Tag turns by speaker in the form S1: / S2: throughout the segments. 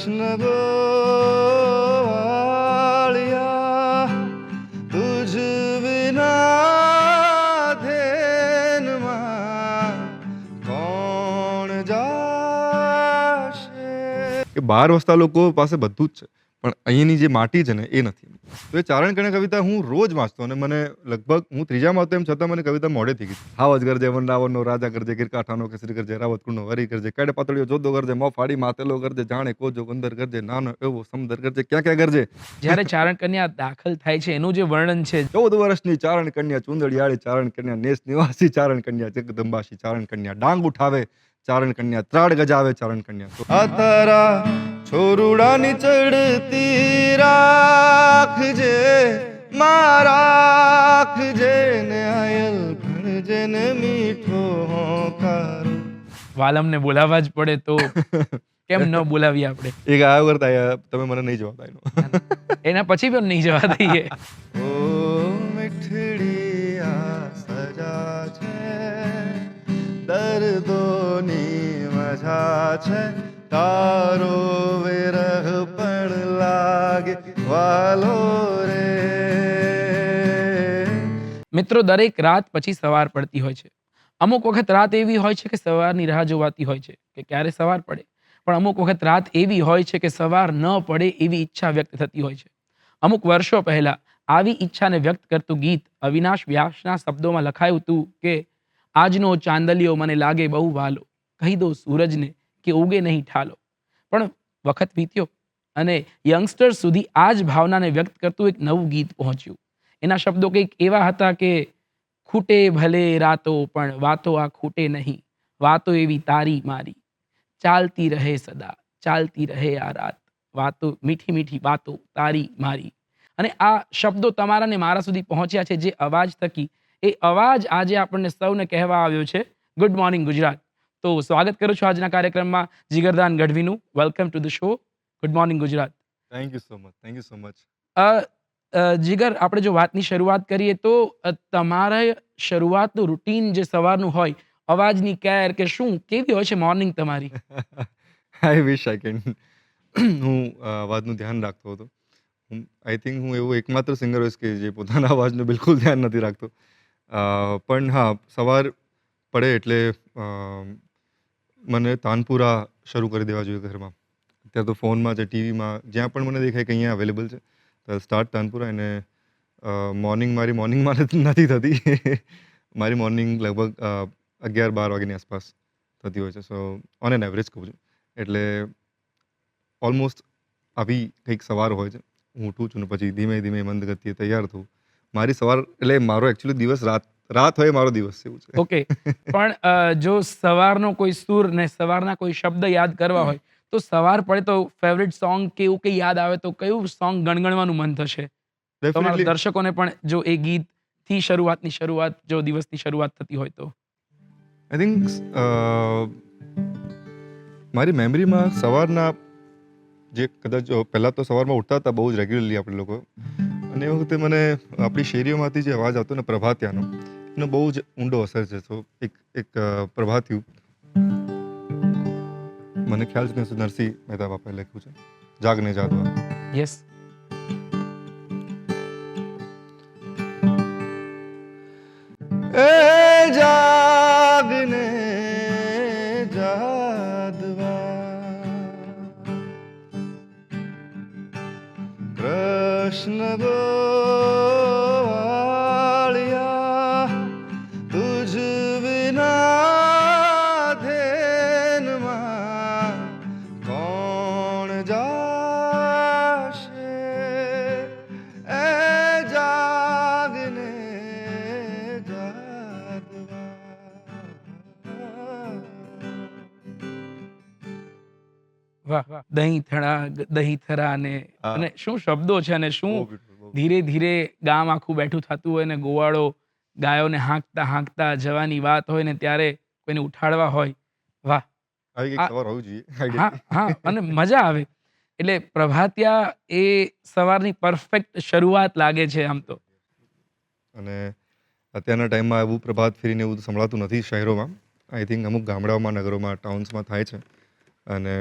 S1: કૃષ્ણ ગોવાળિયા તુજ વિના ધેનમાં કોણ જાશે. કે બહાર વસતા લોકો પાસે બધું જ છે, પણ અહીંની જે માટી છે ને એ નથી. તો એ ચારણ કન્યા કવિતા હું રોજ વાંચતો અને મને લગભગ હું ત્રીજામાં હતો એમ છતાં મને કવિતા મોડે થઈ ગઈ. હાવજ ગરજે વનરાવનનો રાજા ગરજે ગીરકાંઠાનો કેસરી ગરજે રાવત કુળનો વરી ગરજે કેડે પાતળીઓ જોધો ગરજે મો ફાડી માતેલો ગરજે જાણે કોજો ગંદર ગરજે નાનો એવો સમદર ગરજે ક્યાં ક્યાં ગરજે.
S2: જ્યારે ચારણ કન્યા દાખલ થાય છે એનું જે વર્ણન છે,
S1: 14 વર્ષની ચારણ કન્યા ચુંદડિયાળી ચારણ કન્યા નેસ નિવાસી ચારણ કન્યા જગદંબાસી ચારણ કન્યા ડાંગ ઉઠાવે ચારણ કન્યા ત્રાડ ગજાવે ચારણ કન્યા. આ તારા છોરુડાની ચડતી રાખજે રાખજે ને આયલ ભણજે ને મીઠો હોંકાર.
S2: વાલમને બોલાવવા જ પડે તો કેમ ન બોલાવીએ આપણે?
S1: એક આવ્યો કરતા તમે મને નહીં જવાતા એનો.
S2: એના પછી પણ નહીં જવા દઈએ.
S1: ઓ મીઠડી આ સજા છે, દર્દોની મજા છે, તારો વિરહ પણ લાગે વાલો રે.
S2: મિત્રો, દરેક રાત પછી સવાર પડતી હોય છે. અમુક વખત રાત એવી હોય છે કે સવારની રાહ જોવાતી હોય છે કે ક્યારે સવાર પડે, પણ અમુક વખત રાત એવી હોય છે કે સવાર ન પડે એવી ઈચ્છા વ્યક્ત થતી હોય છે. અમુક વર્ષો પહેલા આવી ઈચ્છાને વ્યક્ત કરતું ગીત અવિનાશ વ્યાસના શબ્દોમાં લખાયું હતું કે આજનો ચાંદલિયો મને લાગે બહુ વાલો, કહી દો સૂરજને કે ઉગે નહીં ઠાલો. પણ વખત વીત્યો અને યંગસ્ટર્સ સુધી આ જ ભાવનાને વ્યક્ત કરતું એક નવું ગીત પહોંચ્યું. એના શબ્દો કંઈક એવા હતા કે ખૂટે ભલે રાતો પણ વાતો આ ખૂટે નહીં, વાતો એવી તારી મારી, ચાલતી રહે સદા, ચાલતી રહે આ રાત, વાતો મીઠી મીઠી વાતો તારી મારી. અને આ શબ્દો તમારા ને મારા સુધી પહોંચ્યા છે જે અવાજ થકી. એ અવાજ આજે આપણને સૌને કહેવા આવ્યો છે ગુડ મોર્નિંગ ગુજરાત. તો સ્વાગત કરું છું આજના કાર્યક્રમમાં જીગરદાન ગઢવીનું. Welcome to the show good morning Gujarat.
S1: Thank you so much, thank you so much.
S2: Jigar, આપણે જો વાતની શરૂઆત કરીએ તો તમારા શરૂઆતનું રૂટીન જે સવારનું હોય, અવાજની કેર કે શું કેવી હોય છે મોર્નિંગ તમારી?
S1: આઈ વિશ આઈ કેન. હું અવાજનું ધ્યાન રાખતો હતો. આઈ થિંક હું એવો એકમાત્ર સિંગર હોઈશ કે જે પોતાના અવાજનું બિલકુલ ધ્યાન નથી રાખતો. પણ હા, સવાર પડે એટલે મને તાનપુરા શરૂ કરી દેવા જોઈએ ઘરમાં. અત્યારે તો ફોનમાં છે, ટીવીમાં, જ્યાં પણ મને દેખાય કે અહીંયા અવેલેબલ છે તો સ્ટાર્ટ તાનપુરા. અને મારી મોર્નિંગમાં નથી થતી. મારી મોર્નિંગ લગભગ 11-12 વાગ્યાની આસપાસ થતી હોય છે. સો ઓન એન એવરેજ કહું છું. એટલે ઓલમોસ્ટ આવી કંઈક સવાર હોય છે. હું ઉઠું છું ને પછી ધીમે ધીમે મંદ ગતિએ તૈયાર થવું. મારી સવાર એટલે મારો એકચ્યુઅલી દિવસ રાત હોય મારો દિવસ એવું છે.
S2: ઓકે, પણ જો સવારનો કોઈ સૂર ને સવારના કોઈ શબ્દ યાદ કરવા હોય તો સવાર પડે તો ફેવરિટ સોંગ કે એવું કંઈ યાદ આવે તો કયું સોંગ ગણગણવાનું મન થશે? તમારા
S1: ડેફિનેટલી
S2: દર્શકોને પણ જો એ ગીતથી શરૂઆત જો દિવસની શરૂઆત થતી હોય તો.
S1: આઈ થિંક મારી મેમરીમાં સવારના જે કદાચ પહેલાં તો સવારમાં ઉઠતા હતા બહુ જ રેગ્યુલરલી આપણે લોકો, અને એ વખતે મને આપણી શેરીઓમાંથી જે અવાજ આવતો ને પ્રભાતિયાનો, એનો બહુ જ ઊંડો અસર છે. તો એક પ્રભાતિયું મને ખ્યાલ છે કે નરસિંહ મહેતા બાપાએ લખ્યું છે, જાગને જાદવા.
S2: યસ.
S1: એ જાગને જાદવા કૃષ્ણ ગોવાળિયા તુજ વિના ધેનમાં કોણ જાશે. એ જાગને
S2: વાહ, દહીં થરા ને
S1: હા.
S2: અને શું શબ્દો છે અને શું
S1: બહુ beautiful, બહુ
S2: ધીરે ધીરે ગામ આખું બેઠું થતું હોય ને ગોવાળો ગાયોને હાંકતા હાંકતા જવાની વાત હોય ને ત્યારે કોઈને ઉઠાડવા હોય. વાહ.
S1: આવી કંઈક
S2: આ
S1: સવાર હોવી જોઈએ
S2: હા
S1: ideally.
S2: હા, અને મજા આવે. એટલે પ્રભાતિયા એ સવારની પરફેક્ટ શરૂઆત લાગે છે આમ તો.
S1: અને અત્યારના ટાઈમમાં એવું પ્રભાત ફેરીને એવું સંભળાતું નથી શહેરોમાં. આઈ થિંક અમુક ગામડાઓમાં, નગરોમાં, ટાઉન્સમાં થાય છે. અને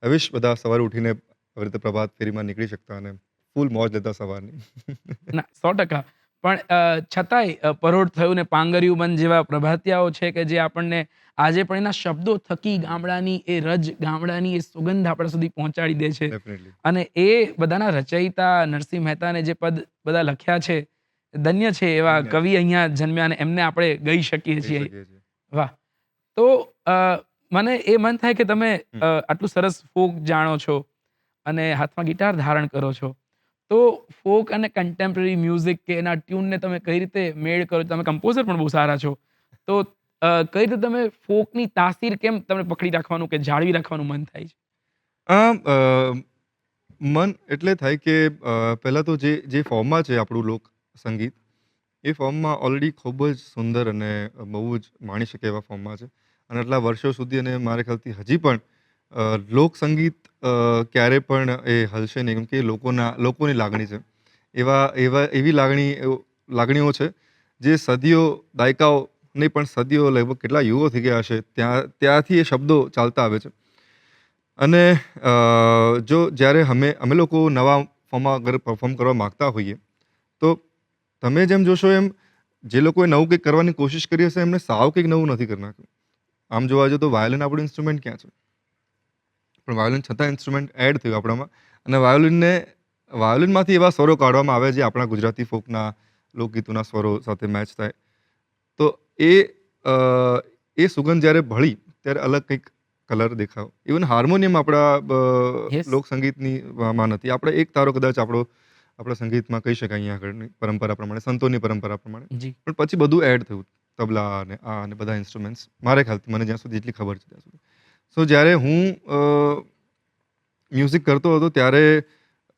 S1: આઈ વિશ બધા સવારે ઉઠીને આવી રીતે પ્રભાત ફેરીમાં નીકળી શકતા અને ફૂલ મોજ લેતા સવારની.
S2: ના 100% પણ છતાંય પરોઢ થયું ને પાંગરિયું મન જેવા પ્રભાતિયાઓ છે કે જે આપણને આજે પણ એના શબ્દો થકી ગામડાની એ રજ, ગામડાની એ સુગંધ આપણા સુધી પહોંચાડી દે છે.
S1: ડેફિનેટલી.
S2: અને એ બધાના રચયિતા નરસિંહ મહેતાને જે પદ બધા લખ્યા છે, ધન્ય છે એવા
S1: ધન્ય છે.
S2: કવિ અહીંયા જન્મ્યા અને એમને આપણે ગઈ શકીએ
S1: કહી
S2: છીએ.
S1: શકીએ છીએ.
S2: વાહ! તો મને એ મન થાય કે તમે
S1: હમ.
S2: આટલું સરસ ફોક જાણો છો અને હાથમાં ગિટાર ધારણ કરો છો. તો ફોક અને કન્ટેમ્પરરી મ્યુઝિક કે એના ટ્યુનને તમે કઈ રીતે મેળ કરો? તમે કમ્પોઝર પણ બહુ સારા છો. તો કઈ રીતે તમે ફોકની તાસીર કેમ તમને પકડી રાખવાનું કે જાળવી રાખવાનું મન થાય છે?
S1: આમ મન એટલે થાય કે પહેલાં તો જે ફોર્મમાં છે આપણું લોક સંગીત, એ ફોર્મમાં ઓલરેડી ખૂબ જ સુંદર અને બહુ જ માણી શકે એવા ફોર્મમાં છે. અને આટલા વર્ષો સુધી અને મારા ખ્યાલથી હજી પણ લોક સંગીત ક્યારેય પણ એ હલશે નહીં. કેમ કે એ લોકોની લાગણી છે. એવી લાગણીઓ છે જે સદીઓ, દાયકાઓ નહીં પણ સદીઓ, લગભગ કેટલા યુગો થઈ ગયા હશે, ત્યાંથી એ શબ્દો ચાલતા આવે છે. અને જો જ્યારે અમે લોકો નવા ફોર્મમાં અગર પરફોર્મ કરવા માગતા હોઈએ, તો તમે જેમ જોશો એમ જે લોકોએ નવું કંઈક કરવાની કોશિશ કરી હશે, એમને સાવ કંઈક નવું નથી કરી નાખ્યું. આમ જોવા જઈએ તો વાયોલિન આપણું ઇન્સ્ટ્રુમેન્ટ ક્યાં છે? પણ વાયોલિન છતાં ઇન્સ્ટ્રુમેન્ટ એડ થયું આપણામાં. અને વાયોલિનમાંથી એવા સ્વરો કાઢવામાં આવે જે આપણા ગુજરાતી ફોકના લોકગીતોના સ્વરો સાથે મેચ થાય. તો અ, એ સુગંધ જ્યારે ભળી ત્યારે અલગ કંઈક કલર દેખાયો. ઇવન હાર્મોનિયમ આપણા
S2: યસ.
S1: લોક સંગીતની માં નથી. આપણે એક તારો કદાચ આપણા સંગીતમાં કહી શકાય અહીંયા આગળની પરંપરા પ્રમાણે, સંતોની પરંપરા પ્રમાણે.
S2: જી.
S1: પણ પછી બધું એડ થયું. તબલા અને આ અને બધા ઇન્સ્ટ્રુમેન્ટ્સ મારા ખ્યાલથી, મને જ્યાં સુધી જેટલી ખબર છે ત્યાં સુધી. સો જ્યારે હું મ્યુઝિક કરતો હતો ત્યારે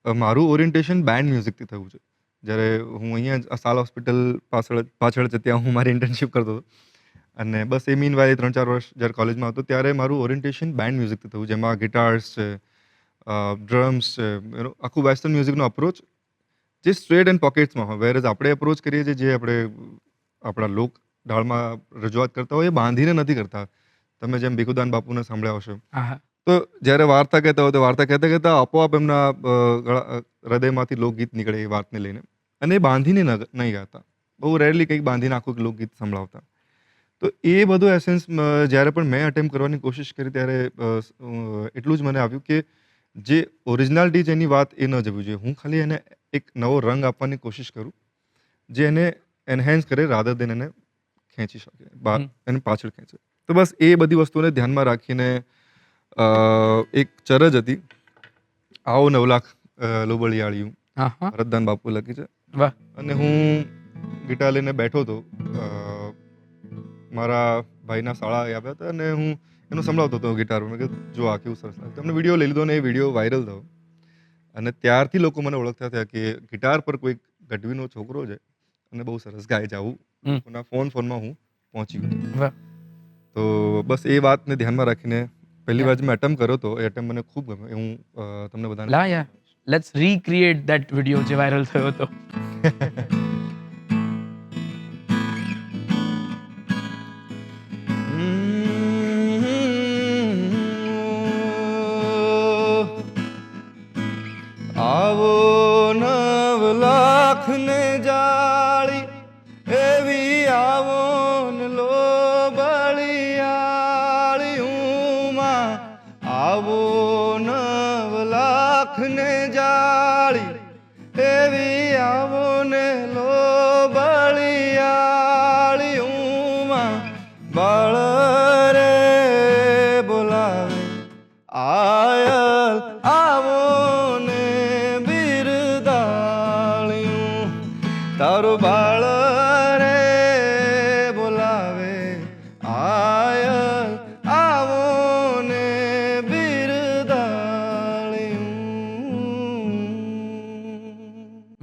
S1: મારું ઓરિએન્ટેશન બેન્ડ મ્યુઝિકથી થયું છે. જ્યારે હું અહીંયા જ સાલ હોસ્પિટલ પાછળ છે ત્યાં હું મારી ઇન્ટર્નશિપ કરતો હતો. અને બસ એ મીનવાઇલ 3-4 વર્ષ જ્યારે કોલેજમાં હતો ત્યારે મારું ઓરિએન્ટેશન બેન્ડ મ્યુઝિકથી થયું. જેમાં ગિટાર્સ છે, ડ્રમ્સ છે, આખું વેસ્ટર્ન મ્યુઝિકનો અપ્રોચ જે સ્ટ્રેટ એન્ડ પોકેટ્સમાં હોય. વેરએઝ આપણે અપ્રોચ કરીએ છીએ, જે આપણે આપણા લોક ઢાળમાં રજૂઆત કરતા હોય, એ બાંધીને નથી કરતા. તમે જેમ ભીખુદાન બાપુને સાંભળ્યા હશો.
S2: હા, હા.
S1: તો જ્યારે વાર્તા કહેતા હોય તો વાર્તા કહેતા આપોઆપ એમના હૃદયમાંથી લોકગીત નીકળે એ વાતને લઈને. અને એ બાંધીને નહીં ગાતા. બહુ રેરલી કંઈક બાંધીને આખું એક લોકગીત સંભળાવતા. તો એ બધું એસેન્સ જ્યારે પણ મેં અટેમ્પ્ટ કરવાની કોશિશ કરી ત્યારે એટલું જ મને આવ્યું કે જે ઓરિજિનાલિટી છે એની વાત એ ન જવી જોઈએ. હું ખાલી એને એક નવો રંગ આપવાની કોશિશ કરું, જે એને એન્હાન્સ કરે રાધર દેન એને ખેંચી શકે,
S2: હમ.
S1: એને પાછળ ખેંચે. તો બસ એ બધી વસ્તુને ધ્યાનમાં રાખીને એક ચરજ હતી, આવો 9 લાખ લોબળિયાળિયું,
S2: હા, હા.
S1: ભરતદાન બાપુ લખી છે.
S2: વાહ!
S1: અને હું ગિટાર લઈને બેઠો હતો. મારા ભાઈના શાળા આવ્યા હતા અને હું એનું સંભળાવતો હતો ગિટાર. મેં કીધું જો આ કેવું સરસ લાગે. તમને વિડીયો લઈ લીધો ને એ વિડીયો વાયરલ થયો. અને ત્યારથી લોકો મને ઓળખતા થયા કે ગિટાર પર કોઈ ગઢવીનો છોકરો છે અને બહુ સરસ ગાય છે. આવું
S2: હમ.
S1: લોકોના ફોનમાં હું પહોંચી ગયો.
S2: વાહ!
S1: તો બસ એ વાતને ધ્યાનમાં રાખીને પહેલી વાર
S2: યા.
S1: જે મેં એટેમ્પ્ટ કર્યો હતો, એ એટેમ્પ્ટ મને ખૂબ ગમ્યો. એ હું તમને બધાને
S2: લા યાર, લેટ્સ રિક્રિએટ ધેટ વિડિયો જે વાયરલ થયો હતો.
S1: આવો 9 લાખને જાળી, એવી આવો ને લોબળિયાળીયુંમાં. આવો 9 લાખને જાળી, એવી આવો ને લોબળિયાળીયુંમાં. બાળ રે બોલાવે આયલ, આવો ને બિરદાળિયું. તારો બાળ રે બોલાવે આયલ, આવો ને બિરદાળિયું.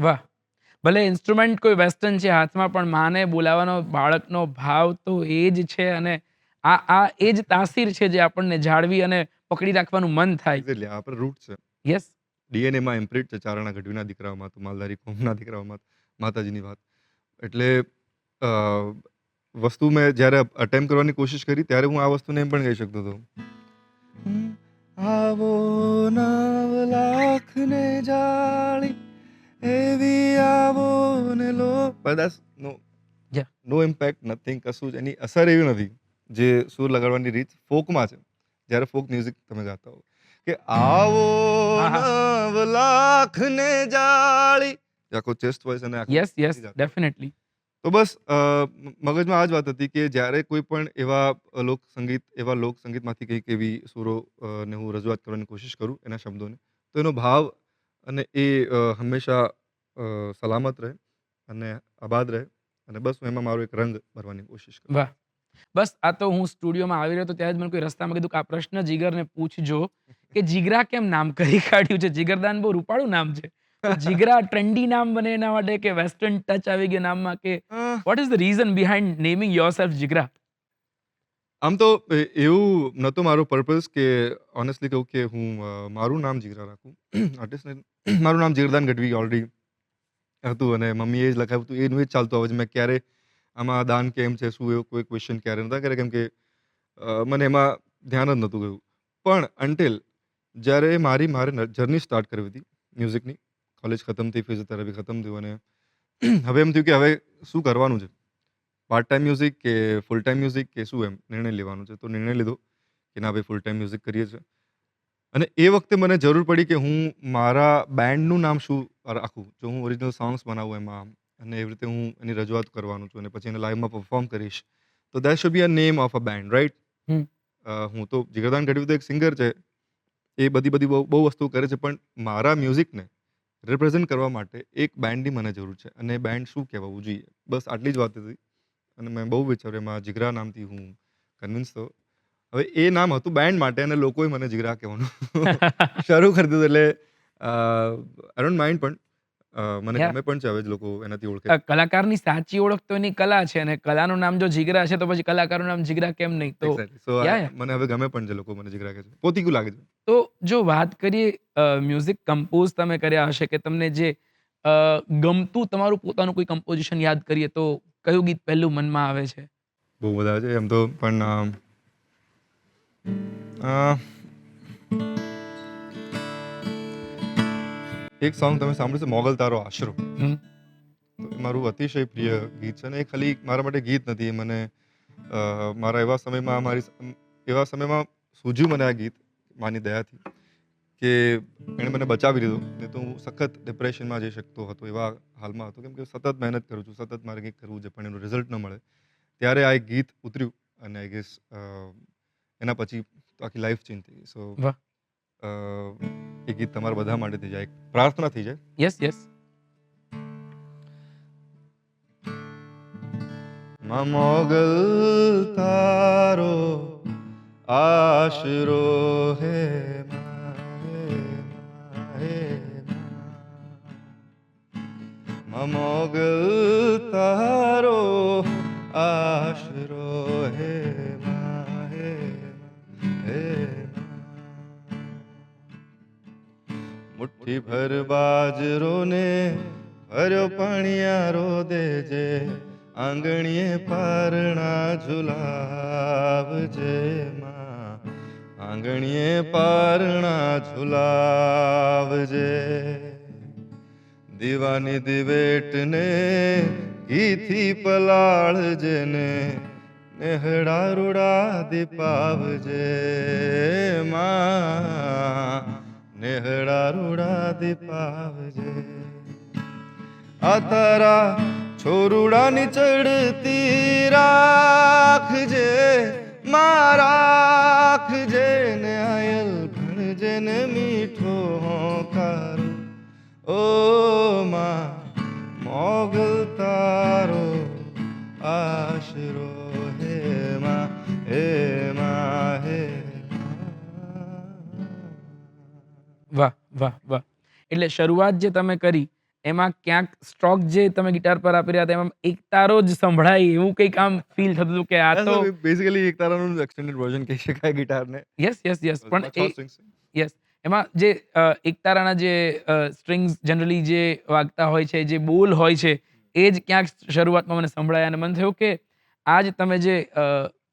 S2: વાહ! ભલે ઇન્સ્ટ્રુમેન્ટ કોઈ વેસ્ટર્ન છે હાથમાં, પણ માને બોલાવવાનો બાળકનો ભાવ તો એ જ છે. અને આ એ જ તાસીર છે જે આપણને જાળવી અને પકડી રાખવાનું મન થાય.
S1: એક્ઝેક્ટલી આ આપણા રૂટ છે.
S2: યસ.
S1: ડીએનએમાં ઇમ્પ્રિન્ટ છે. ચારણા ગઢવીના દીકરાઓમાં, તો માલધારી કોમના દીકરાઓમાં માતાજીની વાત. એટલે અ, વસ્તુ મેં જ્યારે અટેમ્પ્ટ કરવાની કોશિશ કરી ત્યારે હું આ વસ્તુને એમ પણ કહી શકતો હતો. આવો નવ લાખને જાળી એવી આવો ને લો બસ નો
S2: Yeah.
S1: નો ઇમ્પેક્ટ નથિંગ કશું જ એની અસર એવી નથી જે સૂર લગાડવાની રીત ફોકમાં છે જ્યારે ફોક મ્યુઝિક તમે ગાતા હો કે આવો
S2: આહા.
S1: નવ લાખને જાળી આખો ચેસ્ટ વોઇસ અને આખું
S2: યસ યસ
S1: ગાતા હો.
S2: ડેફિનેટલી.
S1: તો બસ મગજમાં આ જ વાત હતી કે જ્યારે કોઈ પણ એવા લોક સંગીતમાંથી કંઈક એવી સૂરો ને હું રજૂઆત કરવાની કોશિશ કરું એના શબ્દોને તો એનો ભાવ અને એ હંમેશા સલામત રહે અને આબાદ રહે અને બસ હું એમાં મારો એક રંગ ભરવાની કોશિશ કરું.
S2: વાહ! બસ આ તો હું સ્ટુડિયોમાં આવી રહ્યો હતો ત્યારે જ મને કોઈ રસ્તામાં કીધું કે આ પ્રશ્ન જીગરને પૂછજો કે જીગરા કેમ નામ કરી કાઢ્યું છે? જીગરદાન બહુ રૂપાળું નામ છે. તો જીગરા ટ્રેન્ડી નામ બને એના માટે કે વેસ્ટર્ન ટચ આવી ગયો નામમાં કે
S1: uh,
S2: what is the reason behind naming yourself Jigra?
S1: આમ તો એવું નહોતું મારો પર્પઝ કે ઓનેસ્ટલી કહું કે હું મારું નામ જીગરા રાખું આર્ટિસ્ટને મારું નામ જીગરદાન ગઢવી ઓલરેડી હતું અને મમ્મીએ જ લખાવ્યું હતું એનું એ જ ચાલતું આવે છે. મેં ક્યારે આમાં દાન કેમ છે શું એવો કોઈ ક્વેશ્ચન ક્યારે નહોતા કર્યા કેમ કે મને એમાં ધ્યાન જ નહોતું ગયું. પણ અન્ટિલ જ્યારે મારે જર્ની સ્ટાર્ટ કરવી હતી મ્યુઝિકની કોલેજ ખતમ થઈ ફિઝિયોથેરાપી ખતમ થયું અને હવે એમ થયું કે હવે શું કરવાનું છે પાર્ટ ટાઈમ મ્યુઝિક કે ફૂલ ટાઈમ મ્યુઝિક કે શું એમ નિર્ણય લેવાનું છે તો નિર્ણય લીધો કે ના ભાઈ ફૂલ ટાઈમ મ્યુઝિક કરીએ છીએ અને એ વખતે મને જરૂર પડી કે હું મારા બેન્ડનું નામ શું રાખું જો હું ઓરિજિનલ સોંગ્સ બનાવું એમાં અને એવી રીતે હું એની રજૂઆત કરવાનું છું અને પછી એને લાઈવમાં પરફોર્મ કરીશ તો that should be a name of a band right.
S2: Hmm.
S1: હું તો જીગરદાન ગઢવી તો એક સિંગર છે એ બધી બહુ વસ્તુઓ કરે છે પણ મારા મ્યુઝિકને રિપ્રેઝેન્ટ કરવા માટે એક બેન્ડની મને જરૂર છે અને એ બેન્ડ શું કહેવાવું જોઈએ બસ આટલી જ વાત હતી અને મેં બહુ વિચાર્યું એમાં જીગરા નામથી હું કન્વિન્સ થયો. હવે એ નામ હતું બેન્ડ માટે અને લોકોએ મને જીગરા કહેવાનું શરૂ કરી દીધું એટલે આઈ ડોન્ટ માઇન્ડ પણ મને
S2: Yeah.
S1: ગમે પણ છે હવે જ લોકો એનાથી ઓળખે.
S2: કલાકારની સાચી ઓળખ તો એની કલા છે અને કલાનું નામ જો જીગરા છે તો પછી કલાકારનું નામ જીગરા કેમ નહીં? તો
S1: એક્ઝેક્ટલી સો
S2: યા યા.
S1: મને હવે ગમે પણ છે લોકો મને જીગરા કહે છે પોતીકું લાગે છે.
S2: તો જો વાત કરીએ મ્યુઝિક કમ્પોઝ તમે કર્યા હશે કે તમને જે ગમતું તમારું પોતાનું કોઈ કમ્પોઝિશન યાદ કરીએ તો કયું ગીત પહેલું મનમાં આવે છે?
S1: બહુ બધા છે એમ તો પણ અ, એક સોંગ તમે સાંભળ્યું છે મોગલ તારો આશરો
S2: હમ.
S1: તો એ મારું અતિશય પ્રિય ગીત છે અને એ ખાલી મારા માટે ગીત નથી એ મને મારા એવા સમયમાં સૂઝ્યું મને આ ગીત માની દયાથી કે એણે મને બચાવી લીધો નહીં તો હું સખત ડિપ્રેશનમાં જઈ શકતો હતો એવા હાલમાં હતો કેમ કે સતત મહેનત કરું છું સતત મારે કંઈક કરવું છે પણ એનું રિઝલ્ટ ન મળે ત્યારે આ એક ગીત ઉતર્યું અને આઈ ગેસ એના પછી તો આખી લાઈફ ચેન્જ થઈ ગઈ સો
S2: વાહ.
S1: એ ગીત તમારા બધા માટે થઈ જાય એક પ્રાર્થના થઈ જાય.
S2: Yes yes.
S1: માં મોગલ તારો આશરો હે માં મોગલ તારો આશરો હે મુઠ્ઠી ભર બાજરો ને ભર્યો પાણીયારો દેજે આંગણીએ પારણા ઝુલાવજે માં આંગણીએ પારણા ઝુલાવજે દીવાની દિવેટને ઘીથી પલાળજે ને નેહડા રૂડા દીપાવજે માં નેહડા રૂડા દીપાવજે આ તારા છોરુડાની ચડતી રાખજે માં રાખજે ને આયલ ભણજે ને મીઠો હોંકાર ઓ માં મોગલ તારો આશરો હે માં હે માં હે
S2: વાહ વાહ વાહ. એટલે શરૂઆત જે તમે કરી એમાં ક્યાંક સ્ટ્રોક જે તમે ગિટાર પર આપી રહ્યા હતા એમાં એક તારો જ સંભળાય એવું કંઈક આમ ફીલ થતું હતું કે આ તો
S1: બેઝિકલી એક તારાનું એક્સટેન્ડેડ વર્ઝન કહી શકાય ગિટારને.
S2: યસ યસ યસ પણ
S1: છ
S2: એ
S1: strings છે.
S2: યસ એમાં જે એકતારાના જે સ્ટ્રિંગ્સ જનરલી જે વાગતા હોય છે જે બોલ હોય છે એ જ ક્યાંક શરૂઆતમાં મને સંભળાયા અને મને થયું કે આ જ તમે જે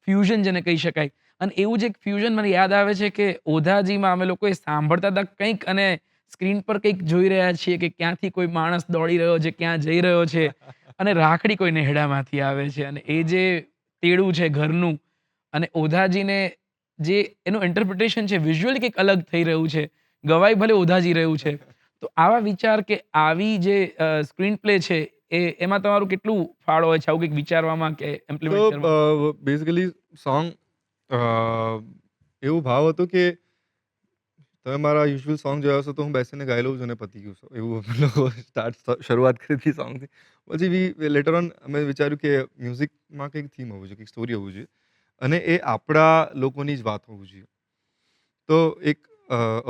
S2: ફ્યુઝન જેને કહી શકાય અને એવું જ એક ફ્યુઝન મને યાદ આવે છે કે ઓધાજીમાં અમે લોકો એ સાંભળતા હતા કંઈક અને સ્ક્રીન પર કંઈક જોઈ રહ્યા છીએ કે ક્યાંથી કોઈ માણસ દોડી રહ્યો છે, ક્યાં જઈ રહ્યો છે અને રાખડી કોઈ નેહડામાંથી આવે છે અને એ જે તેડું છે ઘરનું અને ઓધાજીને જે એનું ઇન્ટરપ્રિટેશન છે વિઝ્યુઅલી કંઈક અલગ થઈ રહ્યું છે. ગવાઈ ભલે ઓધાજી રહ્યું છે. તો આવા વિચાર કે આવી જે સ્ક્રીન પ્લે છે એમાં તમારું કેટલું ફાળો હોય છે આવું કંઈક વિચારવામાં કે
S1: તો
S2: ઇમ્પ્લિમેન્ટ કરવામાં?
S1: બેઝિકલી સોંગ એવું ભાવ હતું કે તમે મારા યુઝ્યુઅલ સોંગ જોયા હશો તો હું બેસીને ગાઈ લઉં છું અને પતી ગયું છે. એવું અમે લોકો શરૂઆત કરી હતી સોંગથી. પછી લેટર ઓન અમે વિચાર્યું કે મ્યુઝિકમાં કંઈક થીમ હોવું જોઈએ, કંઈક સ્ટોરી હોવું જોઈએ અને એ આપણા લોકોની જ વાત હોવું જોઈએ. તો એક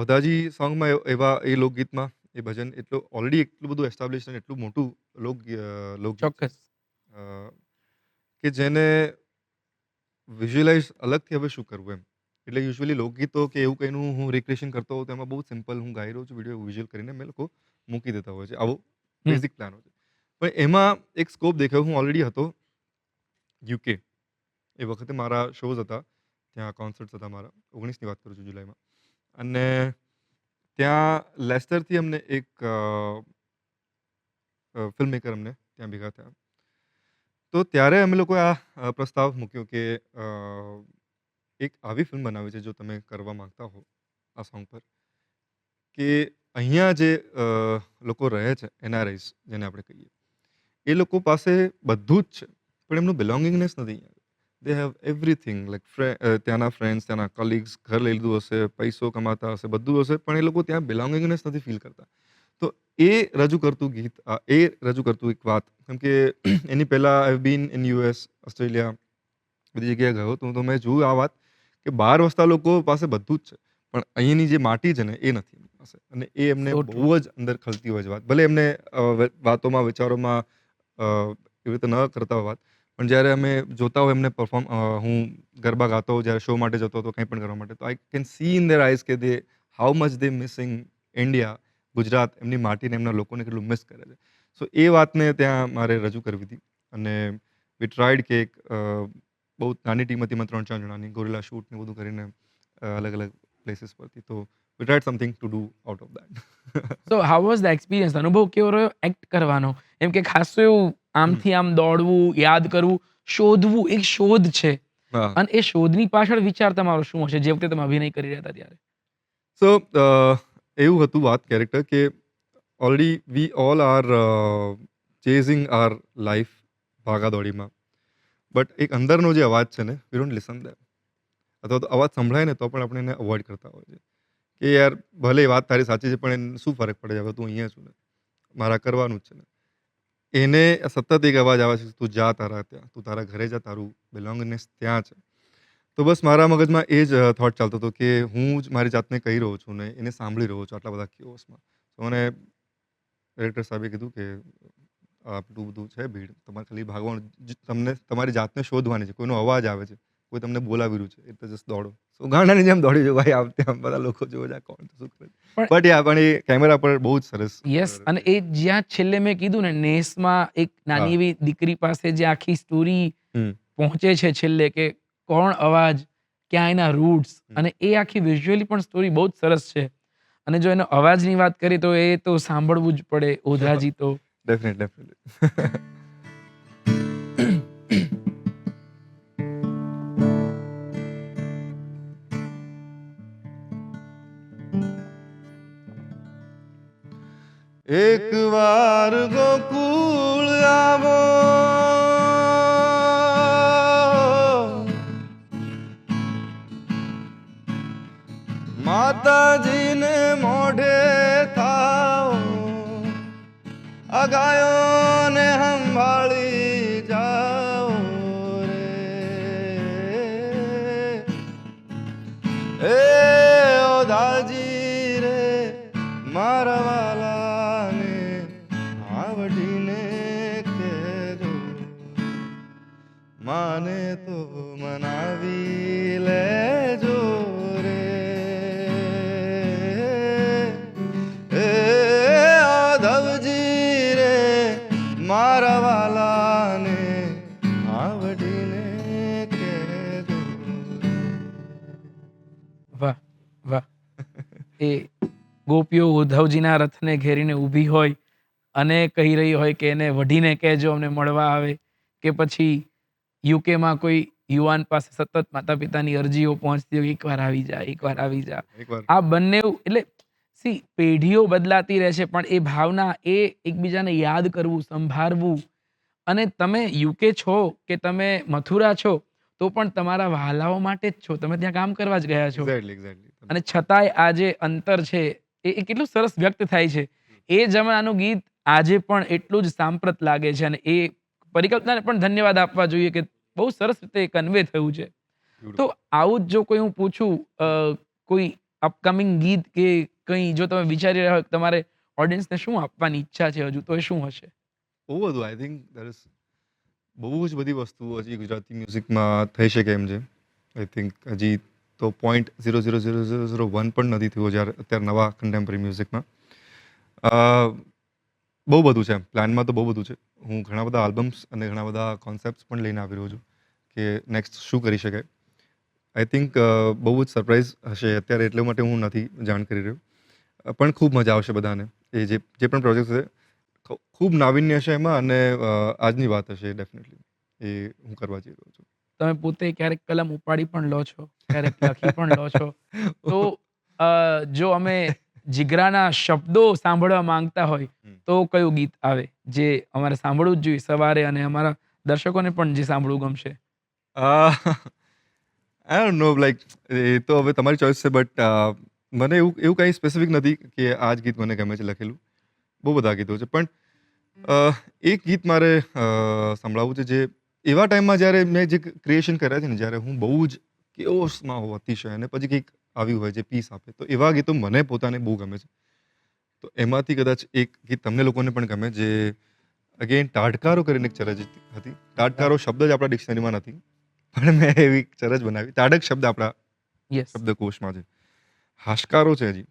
S1: અધાજી સોંગમાં એવા એ લોકગીતમાં એ ભજન ઓલરેડી એટલું બધું એસ્ટાબ્લિશ અને એટલું મોટું લોકગીત છે
S2: ચોક્કસ.
S1: અ, કે જેને વિઝ્યુઅલાઈઝ અલગથી હવે શું કરવું એમ. એટલે યુઝ્યુઅલી લોકગીતો કે એવું કંઈનું હું રિક્રિએશન કરતો હોઉં તો એમાં બહુ સિમ્પલ હું ગાઈ રહ્યો છું વિડીયો વિઝ્યુઅલ કરીને અમે લોકો મૂકી દેતા હોય છે. આવો
S2: હમ.
S1: બેઝિક પ્લાન હોય છે. પણ એમાં એક સ્કોપ દેખાયો હું ઓલરેડી હતો યુકે. એ વખતે મારા શોઝ હતા. ત્યાં કોન્સર્ટ્સ હતા મારા. 19ની વાત કરું છું જુલાઈમાં. અને ત્યાં લેસ્ટરથી અમને એક ફિલ્મ મેકર અમને ત્યાં ભેગા થયા. તો ત્યારે અમે લોકોએ આ પ્રસ્તાવ મૂક્યો કે એક આવી ફિલ્મ બનાવી છે જો તમે કરવા માંગતા હો આ સોંગ પર કે અહીંયા જે લોકો રહે છે એનઆરઆઈસ જેને આપણે કહીએ એ લોકો પાસે બધું જ છે પણ એમનું બિલોંગિંગનેસ નથી. દે હેવ એવરીથિંગ લાઈક ત્યાંના ફ્રેન્ડ્સ ત્યાંના કલીગ્સ ઘર લઈ લીધું હશે, પૈસો કમાતા હશે, બધું હશે પણ એ લોકો ત્યાં બિલોંગિંગનેસ નથી ફીલ કરતા. તો એ રજૂ કરતું ગીત એ રજૂ કરતું એક વાત કેમ કે એની પહેલાં I have been in US, Australia બધી જગ્યાએ ગયો તો મેં જોયું આ વાત કે બહાર વસતા લોકો પાસે બધું જ છે પણ અહીંની જે માટી છે ને એ નથી એમની પાસે અને એ એમને
S2: સો ટ્રુ.
S1: બહુ જ અંદર ખલતી હોય છે વાત. ભલે એમને વાતોમાં વિચારોમાં એવી રીતે ન કરતા હોય વાત પણ જ્યારે અમે જોતા હોય એમને હું ગરબા ગાતો હોઉં જ્યારે શો માટે જતો હતો કંઈ પણ કરવા માટે તો I can see in their eyes કે they how much they missing India, Gujarat એમની માટીને એમના લોકોને કેટલું મિસ કરે છે. સો એ વાતને ત્યાં મારે રજૂ કરવી હતી અને વી ટ્રાઈડ કે એક બહુ નાની ટીમ હતી એમાં 3-4 જણાની ગોરિલા શૂટ ને બધું કરીને અલગ અલગ પ્લેસીસ પરથી તો we tried something to do out of that.
S2: So how was the experience? અનુભવ કેવો રહ્યો એક્ટ કરવાનો? એમ કે ખાસું એવું આમથી આમ દોડવું, યાદ કરવું, શોધવું, એક શોધ છે
S1: હા.
S2: અને એ શોધની પાછળ વિચાર તમારો શું હશે જે વખતે તમે અભિનય કરી રહ્યા હતા ત્યારે?
S1: સો એવું હતું વાત કેરેક્ટર કે already we all are chasing our life ભાગાદોડીમાં બટ એક અંદરનો જે અવાજ છે ને વી ડોન્ટ લિસન ધેમ અથવા તો અવાજ સંભળાય ને તો પણ આપણે એને અવોઇડ કરતા હોઈએ છીએ કે યાર ભલે એ વાત તારી સાચી છે પણ એને શું ફરક પડે છે હવે તું અહીંયા છું ને મારા કરવાનું જ છે ને એને સતત એક અવાજ આવે છે તું જા તારા ત્યાં તું તારા ઘરે જા તારું બિલોંગનેસ ત્યાં છે. તો બસ મારા મગજમાં એ જ થોટ ચાલતો હતો કે હું જ મારી જાતને કહી રહ્યો છું ને એને સાંભળી રહ્યો છું આટલા બધા કિઓસમાં. તો મને ડિરેક્ટર સાહેબે કીધું કે આટલું બધું છે ભીડ તમારે ખાલી ભાગવાનું તમને તમારી જાતને શોધવાની છે કોઈનો અવાજ આવે છે કોઈ તમને બોલાવી રહ્યું છે એટલે જસ્ટ દોડો. સો ગાંડાની જેમ દોડી જો ભાઈ આમ તેમ બધા લોકો જોવે છે કોણ શું કરે
S2: પણ
S1: બટ યા પણ એ કેમેરા પર બહુ જ સરસ
S2: યસ અને એ જ્યાં છેલ્લે મેં કીધું ને નેસમાં એક
S1: હા.
S2: નાની એવી દીકરી પાસે જે આખી સ્ટોરી
S1: હમ.
S2: પહોંચે છે છેલ્લે કે કોણ અવાજ, ક્યાં એના રૂટ્સ
S1: હમ.
S2: અને એ આખી વિઝ્યુઅલી પણ સ્ટોરી બહુ જ સરસ છે. અને જો એનો અવાજની વાત કરીએ તો એ તો સાંભળવું જ પડે ઓધાજી તો.
S1: ડેફિનેટલી. એક વાર ગોકુળ આવો માતાજીને મોઢે થાઓ અગાયોને સંભાળી જાઓ રે એ ઓધાજી રે મારા વાલાને આવડીને કહેજો માને તો મનાવી લેજો રે એ ઓધવજી રે મારા વાલાને આવડીને કહેજો
S2: વાહ! એ ગોપીઓ ઉદ્ધવજીના રથને ઘેરીને ઊભી હોય અને કહી રહી હોય કે એને વઢીને કહેજો અમને મળવા આવે, કે પછી યુકેમાં કોઈ યુવાન પાસે સતત માતા-પિતાની અરજીઓ પહોંચતી હોય, "એકવાર આવી જા, એકવાર આવી જા."
S1: એકવાર
S2: આ બંનેવ એટલે પેઢીઓ બદલાતી રહે છે, પણ એ ભાવના, એ એકબીજાને યાદ કરવું, સંભાળવું, અને તમે યુકે છો કે તમે મથુરા છો, તો પણ તમારા વહાલાઓ માટે જ છો. તમે ત્યાં કામ કરવા જ ગયા છો.
S1: એક્ઝેક્ટલી.
S2: અને છતાંય આ જે અંતર છે એ કેટલું સરસ વ્યક્ત થાય છે. એ જમાનાનું ગીત આજે પણ એટલું જ સાંપ્રત લાગે છે, અને એ પરિકલ્પનાને પણ ધન્યવાદ આપવા જોઈએ કે બહુ સરસ રીતે કન્વે થયું છે. તો
S1: બ્યુટીફુલ.
S2: આવું જ જો કોઈ હું પૂછું, કોઈ અપકમિંગ ગીત કે કંઈ જો તમે વિચારી રહ્યા હોય કે તમારે ઓડિયન્સને શું આપવાની ઈચ્છા છે હજુ, તો એ શું હશે?
S1: બહુ બધું આઈ થિંક દેર ઇઝ બહુ જ બધી વસ્તુઓ હજી ગુજરાતી મ્યુઝિકમાં થઈ શકે એમ છે. આઈ થિંક હજી તો 0.000001 પણ નથી થયો જ્યારે અત્યારે નવા કન્ટેમ્પરરી મ્યુઝિકમાં. અ, બહુ બધું છે એમ. પ્લાનમાં તો બહુ બધું છે. હું ઘણા બધા આલ્બમ્સ અને ઘણા બધા કોન્સેપ્ટ્સ પણ લઈને આવી રહ્યો છું કે નેક્સ્ટ શું કરી શકાય. આઈ થિંક બહુ જ સરપ્રાઈઝ હશે અત્યારે, એટલે માટે હું નથી જાણ કરી રહ્યો. પણ ખૂબ મજા આવશે બધાને. એ જે પણ પ્રોજેક્ટ છે ખૂબ નાવીન્ય હશે એમાં, અને આજની વાત હશે ડેફિનેટલી. એ હું કરવા જઈ રહ્યો છું.
S2: તમે પોતે ક્યારેક કલમ ઉપાડી પણ લો છો, ક્યારેક લખી પણ લો છો. તો જો અમે જીગરાના શબ્દો સાંભળવા માંગતા હોય,
S1: હમ.
S2: તો કયું ગીત આવે જે અમારે સાંભળવું જ જોઈએ સવારે, અને અમારા દર્શકોને પણ જે સાંભળવું ગમશે?
S1: આઈ ડોન્ટ નો, લાઈક એ તો હવે તમારી ચોઈસ છે, બટ મને એવું એવું કંઈ સ્પેસિફિક નથી કે આ જ ગીત મને ગમે છે લખેલું. બહુ બધા ગીતો છે, પણ એક ગીત મારે સંભળાવવું છે જે એવા ટાઈમમાં જ્યારે મેં જે ક્રિએશન કર્યા છે ને, જ્યારે હું બહુ જ કેઓસમાં હોઉં અતિશય, અને પછી કંઈક આવ્યું હોય જે પીસ આપે, તો એવા ગીતો મને પોતાને બહુ ગમે છે. તો એમાંથી કદાચ એક ગીત તમને લોકોને પણ ગમે, જે અગેન ટાઢકારો કરીને એક ચરજ હતી. ટાઢકારો શબ્દ જ આપણા ડિક્શનરીમાં નથી, પણ મેં એવી ચરજ બનાવી. તાડક શબ્દ આપણા
S2: યસ.
S1: શબ્દકોશમાં છે. હાશકારો છે હજી,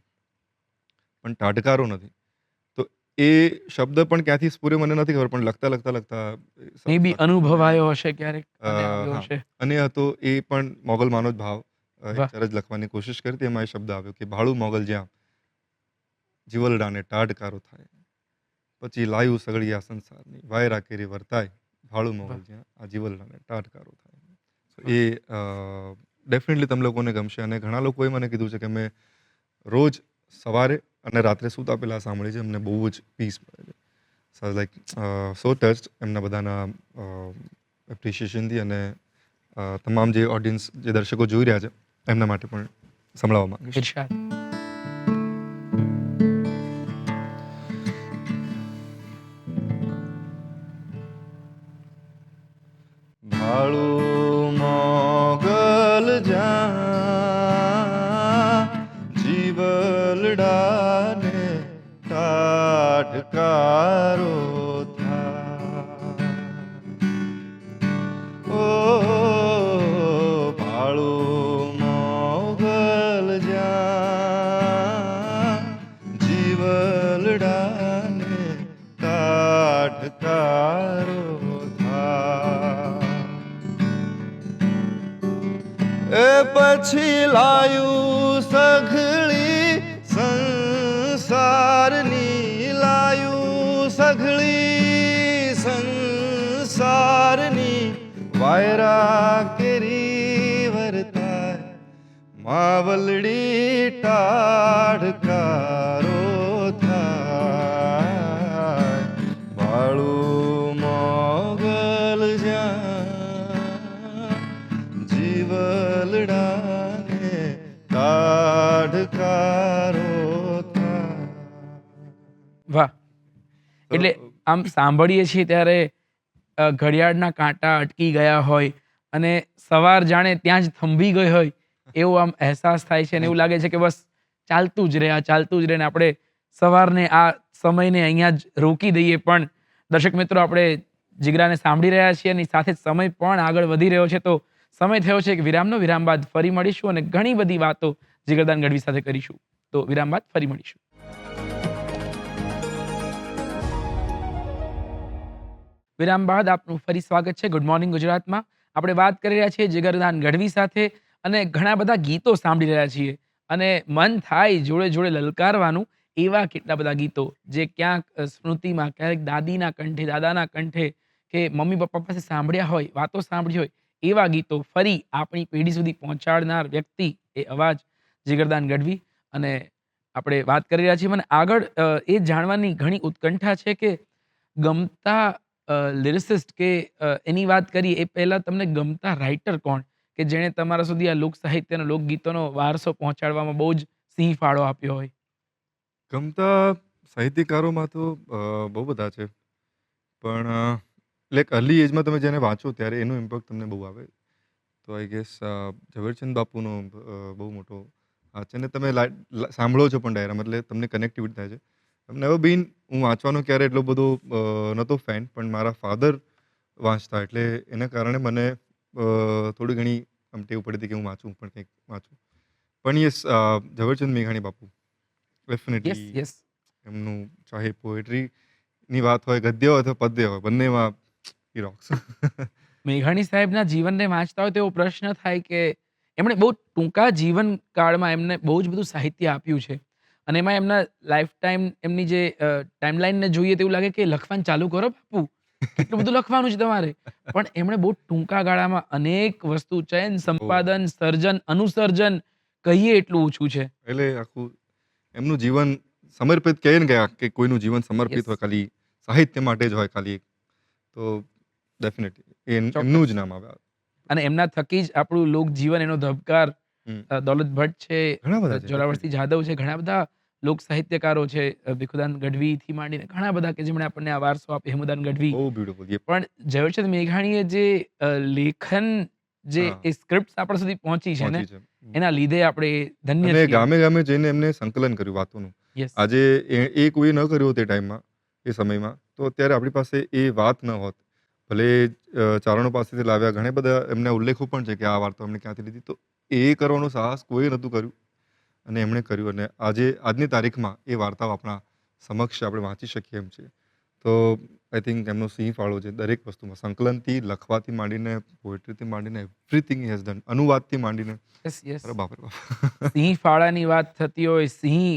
S1: પણ ટાઢકારો નથી. તો એ શબ્દ પણ ક્યાંથી સ્ફુર્યો મને નથી ખબર, પણ લખતા
S2: મે બી
S1: સાથે મને
S2: અનુભવાયો હશે ક્યારેક અને આવ્યો
S1: હા,
S2: હશે.
S1: અને હતો એ પણ મોગલમાંનો જ ભાવ. એક
S2: વાહ!
S1: ચરજ લખવાની કોશિશ કરી હતી, એમાં એ શબ્દ આવ્યો કે ભાળું મોગલ જ્યાં જીવલડાને ટાઢકારો થાય, પછી લાયું સગળી આ સંસારની વાયરા કેરી વર્તાય, ભાળું મોગલ
S2: વાહ!
S1: જ્યાં આ જીવલડાને ટાઢકારો થાય. So
S2: વાહ!
S1: એ ડેફિનેટલી તમને લોકોને ગમશે, અને ઘણા લોકોએ મને કીધું છે કે મેં રોજ સવારે અને રાત્રે સૂતા પહેલાં સાંભળી છે, એમને બહુ જ પીસ મળે છે. સો લાઈક સો ટચ્ડ એમના બધાના એપ્રિશિએશનથી, અને તમામ જે ઓડિયન્સ, જે દર્શકો જોઈ રહ્યા છે, એમના માટે પણ સંભળાવવા માંગીશ.
S2: ઇરશાદ.
S1: ભાળું મોગલ જ્યાં જીવલડાને ટાઢકારો થાય. ઓ ભાળું મોગલ જ્યાં જીવલડાને ટાઢકારો થાય. એ પછી લાયું સઘળી સંસારની, લાયું સઘળી સંસારની વાયરા કેરી વર્તાય, માવલડી ટાઢકારો થાય. ભાળું મોગલ જ્યાં જીવલડાને ટાઢકારો થાય.
S2: વાહ! એટલે આમ સાંભળીએ છીએ ત્યારે ઘડિયાળના કાંટા અટકી ગયા હોય અને સવાર જાણે ત્યાં જ થંભી ગઈ હોય એવો આમ અહેસાસ થાય છે, અને એવું લાગે છે કે બસ ચાલતું જ રહે, આ ચાલતું જ રહે, ને આપણે સવારને આ સમયને અહીંયા જ રોકી દઈએ. પણ દર્શક મિત્રો, આપણે જીગરાને સાંભળી રહ્યા છીએ અને સાથે જ સમય પણ આગળ વધી રહ્યો છે, તો સમય થયો છે કે વિરામનો. વિરામ બાદ ફરી મળીશું અને ઘણી બધી વાતો જીગરદાન ગઢવી સાથે કરીશું. તો વિરામ બાદ ફરી મળીશું. વિરામ બાદ આપનું ફરી સ્વાગત છે ગુડ મોર્નિંગ ગુજરાતમાં. આપણે વાત કરી રહ્યા છીએ જીગરદાન ગઢવી સાથે, અને ઘણા બધા ગીતો સાંભળી રહ્યા છીએ. અને મન થાય જોડે જોડે લલકારવાનું. એવા કેટલા બધા ગીતો જે ક્યાંક સ્મૃતિમાં, ક્યારેક દાદીના કંઠે, દાદાના કંઠે કે મમ્મી પપ્પા પાસે સાંભળ્યા હોય, વાતો સાંભળી હોય, એવા ગીતો ફરી આપણી પેઢી સુધી પહોંચાડનાર વ્યક્તિ એ અવાજ જીગરદાન ગઢવી. અને આપણે વાત કરી રહ્યા છીએ. મને આગળ એ જાણવાની ઘણી ઉત્કંઠા છે કે ગમતા લિરિસિસ્ટ કે એની વાત કરીએ એ પહેલાં તમને ગમતા રાઇટર કોણ? કે જેણે તમારા સુધી આ લોક સાહિત્યનો, લોકગીતોનો વારસો પહોંચાડવામાં બહુ જ સિંહ ફાળો આપ્યો હોય?
S1: ગમતા સાહિત્યકારોમાં તો બહુ બધા છે. પણ લાઈક અર્લી એજમાં તમે જેને વાંચો ત્યારે એનો ઇમ્પેક્ટ તમને બહુ આવે. તો આઈ ગેસ ઝવેરચંદ બાપુનો બહુ મોટો હાથ છે. અને તમે સાંભળો છો પણ ડાયરામાં એટલે તમને કનેક્ટિવિટી થાય છે. નેવર બીન હું વાંચવાનો ક્યારે એટલો બધો નહોતો ફેન, પણ મારા ફાધર વાંચતા એટલે એના કારણે મને થોડી ઘણી આમ ટેવ પડી હતી કે હું વાંચું પણ કંઈક વાંચું. પણ યસ, ઝવેરચંદ મેઘાણી બાપુ
S2: યસ,
S1: ડેફિનેટલી
S2: યસ.
S1: એમનું ચાહે પોએટ્રીની વાત હોય, ગદ્ય હોય અથવા પદ્ય હોય, બંનેમાં હી રોક્સ.
S2: મેઘાણી સાહેબના જીવનને વાંચતા હોય તો એવો પ્રશ્ન થાય કે એમણે બહુ ટૂંકા જીવનકાળમાં એમને બહુ જ બધું સાહિત્ય આપ્યું છે. અને એમાં એમના લાઈફ ટાઈમ એમની જે ટાઈમલાઈનને જોઈએ તો એવું લાગે કે લખવાનું ચાલુ કરો બાપુ. કેટલું બધું લખવાનું છે તમારે. પણ એમણે બહુ ટૂંકા ગાળામાં અનેક વસ્તુ ચયન,
S1: બહુ
S2: સંપાદન, સર્જન, અનુસર્જન કહીએ એટલું ઓછું છે.
S1: એટલે આખું એમનું જીવન સમર્પિત કહીએ ને કે કોઈનું જીવન સમર્પિત
S2: યસ,
S1: હોય ખાલી સાહિત્ય માટે જ હોય ખાલી એક, તો ડેફિનેટલી એમનું
S2: ચોક્કસ.
S1: જ નામ આવે.
S2: અને એમના થકી જ આપણું લોકજીવન, એનો ધબકાર
S1: હમ.
S2: દૌલત ભટ્ટ છે,
S1: ઘણા બધા છે
S2: જોરાવરસિંહ જાદવ છે, ઘણા બધા લોક સાહિત્યકારો છે, ભીખુદાન ગઢવીથી માંડીને ઘણા બધા કે જેમણે આપણને આ વારસો આપ્યો, હેમુદાન ગઢવી.
S1: બહુ બ્યુટીફુલ.
S2: પણ ઝવેરચંદ મેઘાણીએ જે લેખન, જે
S1: હા,
S2: એ સ્ક્રિપ્ટ્સ આપણા સુધી પહોંચી છે ને,
S1: પહોંચી છે.
S2: એના લીધે આપણે ધન્ય
S1: અને
S2: છીએ.
S1: ગામે ગામે જઈને એમને સંકલન કર્યું વાતોનું.
S2: યસ,
S1: આજે એ કોઈ ન કર્યું તે ટાઈમમાં, એ સમયમાં, તો અત્યારે આપણી પાસે એ વાત ન હોત. ભલે ચારણો પાસેથી લાવ્યા, ઘણા બધા એમના ઉલ્લેખો પણ છે કે આ વાર્તા એમણે ક્યાંથી લીધી. તો એ કરવાનું સાહસ કોઈ નહોતું કર્યું અને એમણે કર્યું. અને આજની તારીખમાં એ વાર્તાઓ આપણા સમક્ષ આપણે વાંચી શકીએ એમ છે. તો આઈ થિંક એમનો સિંહ ફાળો છે દરેક વસ્તુમાં. સંકલનથી, લખવાથી માંડીને, પોએટ્રીથી માંડીને, એવરીથિંગ હી હેઝ ડન. અનુવાદથી માંડીને,
S2: યસ, યસ.
S1: અરે બાપ રે બાપ.
S2: સિંહ ફાળાની વાત થતી હોય, સિંહ,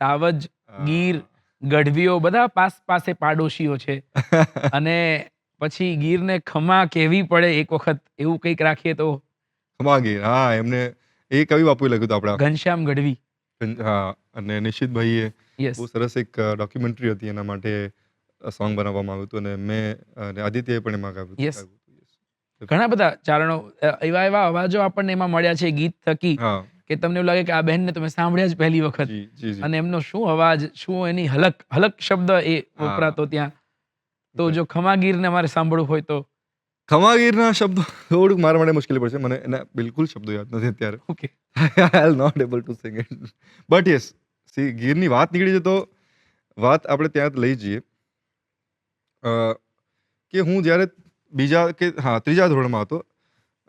S2: સાવજ, ગીર, ગઢવીઓ બધા પાસે પાડોશીઓ છે. અને પછી ગીરને ખમા કહેવી પડે એક વખત, એવું કંઈક રાખીએ તો
S1: ખમાગીર, હા, એમને એ કવિ બાપુએ લખ્યું હતું આપણા.
S2: ઘનશ્યામ ગઢવી.
S1: હા, અને નિશિતભાઈએ
S2: યસ.
S1: બહુ સરસ એક ડોક્યુમેન્ટરી હતી એના માટે સોંગ બનાવવામાં આવ્યું હતું. અને મેં અને આદિત્યએ પણ એમાં ગાયું
S2: યસ.
S1: ગાયું હતું. Yes.
S2: ઘણા બધા ચારણો, એવા અવાજો આપણને એમાં મળ્યા છે ગીત થકી
S1: હા,
S2: કે તમને એવું લાગે કે આ બહેનને તમે સાંભળ્યા જ પહેલી વખત.
S1: જી જી જી.
S2: અને એમનો શું અવાજ, શું એની હલક, હલક શબ્દ એ
S1: હા,
S2: વપરાતો ત્યાં. તો જો ખમાગીરને મારે સાંભળવું હોય તો
S1: ખમાગીરના શબ્દો થોડુંક મારા માટે મુશ્કેલી પડશે. મને એના બિલકુલ શબ્દો યાદ નથી અત્યારે.
S2: Okay.
S1: I am not able to sing it. But yes, see, ગીરની વાત નીકળી છે તો વાત આપણે ત્યાં જ લઈ જઈએ. અ, કે હું જ્યારે ત્રીજા ધોરણમાં હતો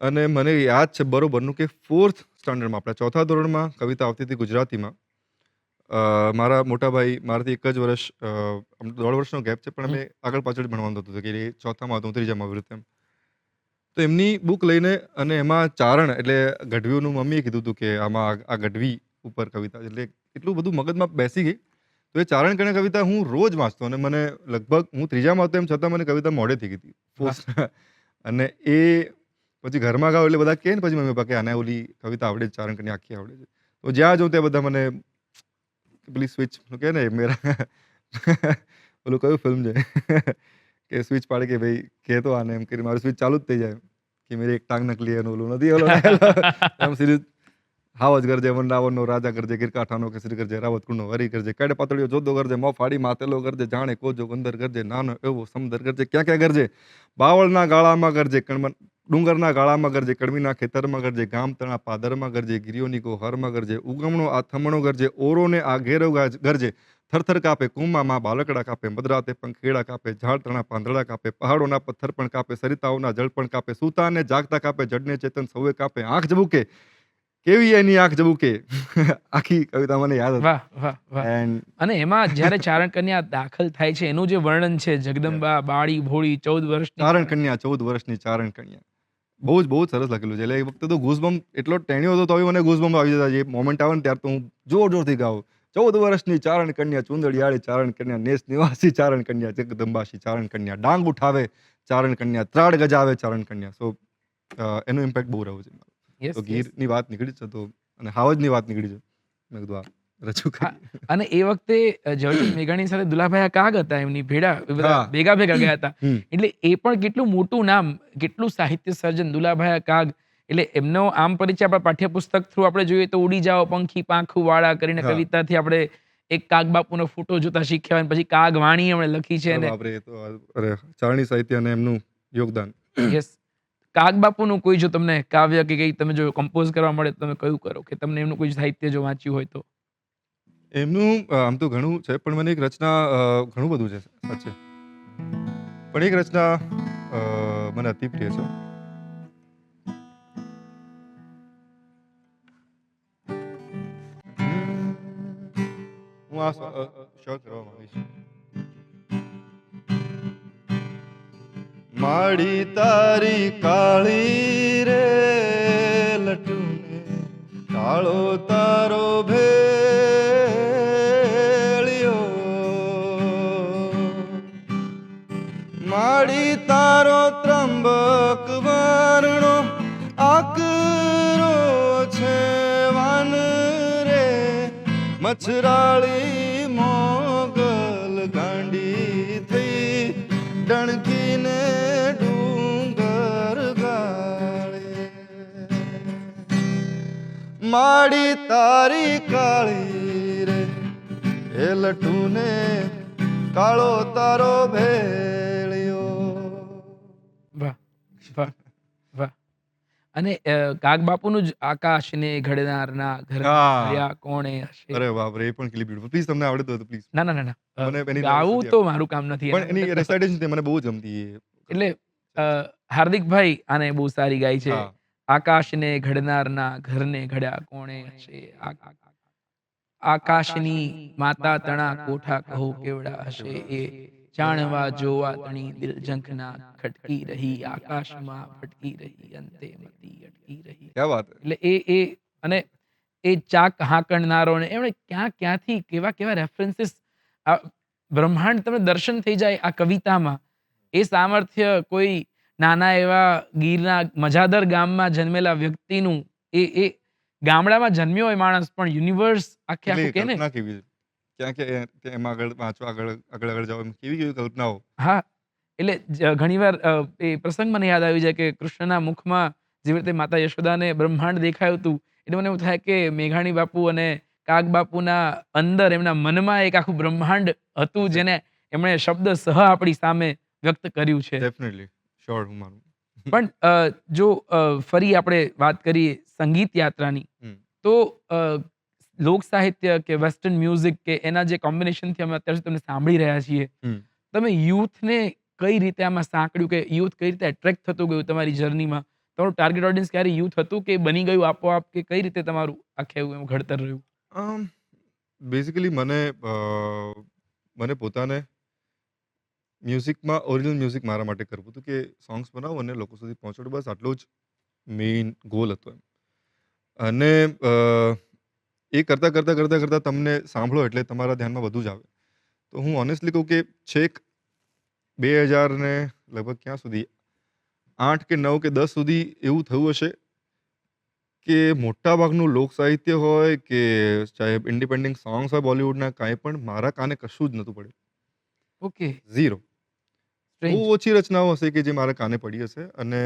S1: અને મને યાદ છે બરોબરનું કે ફોર્થ સ્ટાન્ડર્ડમાં, આપણા ચોથા ધોરણમાં કવિતા આવતી હતી ગુજરાતીમાં. મારા મોટા ભાઈ મારાથી એક જ વર્ષ, 1.5 વર્ષનો ગેપ છે, પણ અમે આગળ પાછળ ભણવાનું થતું હતું કે એ ચોથામાં હતો, હું ત્રીજામાં આવી રીતે એમ. તો એમની બુક લઈને, અને એમાં ચારણ એટલે ગઢવીઓનું મમ્મીએ કીધું હતું કે આમાં આ ગઢવી ઉપર કવિતા છે. એટલે એટલું બધું મગજમાં બેસી ગઈ. તો એ ચારણ કણે કવિતા હું રોજ વાંચતો અને મને લગભગ હું ત્રીજામાં હતો એમ છતાં મને કવિતા મોડે થઈ ગઈ હતી.
S2: વાહ!
S1: અને એ પછી ઘરમાં ગાવ એટલે બધા કહે ને પછી મમ્મી પપ્પા કે આને ઓલી કવિતા આવડે છે, ચારણ કણી આખી આવડે છે. તો જ્યાં જાઉં ત્યાં બધા મને પેલી સ્વિચ કહે ને મેરા ઓલું કયું ફિલ્મ છે કે સ્વિચ પાડે કે ભાઈ કહેતો આને એમ કરી મારું સ્વિચ ચાલુ જ થઈ જાય કે મેરી એક ટાંગ નકલી એનું ઓલું નથી ઓલો એમ સીરીઝ. હાવજ ગરજે વનરાવનનો રાજા ગરજે ગીરકાંઠાનો કેસરી ગરજે રાવત કુળનો વરી ગરજે કાડે પાતળીઓ જોધો ગરજે મોં ફાડી માતેલો ગરજે જાણે કોજો ગંદર ગરજે નાનો એવો સમદર ગરજે ક્યાં ક્યાં ગરજે બાવળના ગાળામાં ગરજે ડુંગરના ગાળામાં ગરજે કડવીના ખેતરમાં ગરજે ગામ તણા પાદરમાં ગરજે ગિરિયોની ગોહરમાં ગરજે ઉગમણો આ થમણો ગરજે ઓરોને આ ઘેરો ગરજે થરથર કાપે કુંમામાં બાલકડા કાપે મદરાતે પંખેડા કાપે ઝાડ તણા પાંદડા કાપે પહાડોના પથ્થર પણ કાપે સરિતાઓના જળ પણ કાપે સૂતાને જાગતા કાપે જડને ચેતન સૌએ કાપે આંખ જબુકે કેવી એની આંખ જબુકે. આખી કવિતા મને યાદ હતી.
S2: વાહ, વાહ, વાહ!
S1: એન્ડ
S2: અને એમાં જ્યારે ચારણ કન્યા દાખલ થાય છે એનું જે વર્ણન છે, જગદંબા બાળી ભોળી 14 વર્ષની
S1: ચારણ
S2: ચારણ.
S1: કન્યા 14 વર્ષની ચારણ કન્યા. બહુ જ સરસ લખેલું છે. એટલે એ વખતે તો ગૂઝબમ્પ એટલો ટેણ્યો હતો તોય મને ગૂઝબમ્પ આવી જતા. જે મોમેન્ટ આવે ને ત્યારે તો હું જોરથી ગાઉં. 14 વર્ષની ચારણ કન્યા, ચુંદડિયાળી ચારણ કન્યા, નેસ નિવાસી ચારણ કન્યા, જગદંબાસી ચારણ કન્યા, ડાંગ ઉઠાવે ચારણ કન્યા, ત્રાડ ગજાવે ચારણ કન્યા. સો એનું ઇમ્પેક્ટ બહુ રહ્યું છે.
S2: યસ,
S1: તો
S2: યસ.
S1: ગીરની વાત નીકળી છે તો અને હાવજની વાત નીકળી છે. મેં કીધું આ રજૂ
S2: હા,
S1: કરીએ.
S2: અને એ વખતે જયવર્ધન મેઘાણી સાથે દુલાભાઈ કાગ હતા એમની ભેડા, એ બધા
S1: હા.
S2: ભેગા ગયા હતા.
S1: હમ.
S2: એટલે એ પણ કેટલું મોટું નામ, કેટલું સાહિત્ય સર્જન દુલાભાઈ કાગ. એટલે એમનો આમ પરિચય આપણા પાઠ્યપુસ્તક થ્રુ આપણે જોઈએ તો ઉડી જાઓ પંખી પાંખું વાળા કરીને
S1: હા.
S2: કવિતાથી આપણે એક કાગ બાપુનો ફોટો જોતા શીખ્યા અને પછી કાગ વાણી એમણે લખી છે
S1: અરે
S2: અને
S1: બાપરે! એ તો અરે ચારણી સાહિત્ય અને એમનું યોગદાન.
S2: યસ. કાગ બાપુનું કોઈ જો તમને કાવ્ય કે કંઈ તમે જો કમ્પોઝ કરવા મળે તો તમે કયું કરો? કે તમને એમનું કોઈ સાહિત્ય જો વાંચ્યું હોય તો?
S1: એમનું આમ તો ઘણું છે પણ મને એક રચના ઘણું બધું છે સાચે. પણ એક રચના મને અતિ પ્રિય છે. હું આ શોર્ટ કરવા માંગીશ. માડી તારી કાળી રે લટુને, કાળો તારો ભેળિયો, માડી તારો ત્રંબક વર્ણો આકરો છે વાન રે, મચ્છરાળી મોગલ ગાંડી થઈ ડણકીને ડુંગર ગાળે, માડી તારી કાળી રે એ લટુને, કાળો તારો ભેળિયો.
S2: વાહ! વાહ! વાહ! અને કાગ બાપુનું જ આકાશને ઘડનારના ઘરના
S1: હા.
S2: ઘડ્યા કોણે હશે?
S1: અરે બાપરે! એ પણ કેટલી બ્યુટીફુલ. પ્લીઝ તમને આવડતું હોય તો પ્લીઝ.
S2: ના, ના, ના, ના.
S1: મને એની નોલેજ
S2: ગાવું
S1: નથી
S2: તો
S1: આપી.
S2: મારું કામ નથી. એના
S1: પણ એની
S2: માટે તો
S1: રેસાઇટેશન તે મને બહુ જ ગમતી એ.
S2: એટલે અ, હાર્દિકભાઈ આને બહુ સારી ગાઈ છે.
S1: હા.
S2: આકાશને ઘડનારના ઘરને ઘડ્યા કોણે હશે? આકાશની માતા તણા કોઠા કહો કેવડા હશે? એ જાણવા જોવા તણી દિલ ઝંખના ખટકી રહી, આકાશમાં ભટકી રહી, અંતે મતી અટકી રહી.
S1: ક્યા વાત હે!
S2: એટલે એ અને એ ચાક હાંકણનારો ને એમણે ક્યાંથી કેવા રેફરન્સીસ, આ બ્રહ્માંડ તમને દર્શન થઈ જાય આ કવિતામાં. એ સામર્થ્ય કોઈ નાના એવા ગીરના મજાદર ગામમાં જન્મેલા વ્યક્તિનું, એ ગામડામાં જન્મ્યો હોય માણસ પણ યુનિવર્સ આખે
S1: એટલે
S2: આખું કે ને.
S1: કલ્પના કેવી છે. ક્યાં કે એમાં આગળ વાંચવા આગળ જાઓ એમ કેવી કલ્પનાઓ.
S2: હા, એટલે ઘણીવાર એ પ્રસંગ મને યાદ આવી જાય કે કૃષ્ણના મુખમાં જેવી રીતે માતા યશોદાને બ્રહ્માંડ દેખાયું હતું, એટલે મને એવું થાય કે મેઘાણી બાપુ અને કાગ બાપુના અંદર એમના મનમાં એક આખું બ્રહ્માંડ હતું જેને એમણે શબ્દસહ આપણી સામે વ્યક્ત કર્યું છે.
S1: ડેફિનેટલી. શ્યોર હું માનું.
S2: પણ જો ફરી આપણે વાત કરીએ સંગીત યાત્રાની,
S1: હમ.
S2: તો લોક સાહિત્ય કે વેસ્ટર્ન મ્યુઝિક કે એના જે કોમ્બિનેશનથી અમે અત્યાર સુધી તમને સાંભળી રહ્યા છીએ,
S1: હમ.
S2: તમે યુથને કઈ રીતે આમાં સાંકળ્યું કે યુથ કઈ રીતે એટ્રેક્ટ થતું ગયું તમારી જર્નીમાં? તમારું ટાર્ગેટ ઓડિયન્સ ક્યારે યુથ હતું કે બની ગયું આપોઆપ, કે કઈ રીતે તમારું આખે એવું એમ ઘડતર રહ્યું?
S1: બેઝિકલી મને પોતાને મ્યુઝિકમાં ઓરિજિનલ મ્યુઝિક મારા માટે કરવું હતું કે સોંગ્સ બનાવું અને લોકો સુધી પહોંચાડું, બસ આટલો જ મેઇન ગોલ હતો એમ. અને એ કરતાં તમને સાંભળો એટલે તમારા ધ્યાનમાં બધું જ આવે. તો હું ઓનેસ્ટલી કહું કે છેક 2000 ને લગભગ ક્યાં સુધી 8 કે 9 કે 10 સુધી એવું થયું હશે કે મોટાભાગનું લોક સાહિત્ય હોય કે ચાહે ઇન્ડિપેન્ડન્ટ સોંગ્સ હોય બોલિવૂડના, કાંઈ પણ મારા કાને કશું જ નહોતું પડ્યું.
S2: ઓકે.
S1: ઝીરો. બહુ
S2: સ્ટ્રેન્જ.
S1: ઓછી રચનાઓ હશે કે જે મારા કાને પડી હશે અને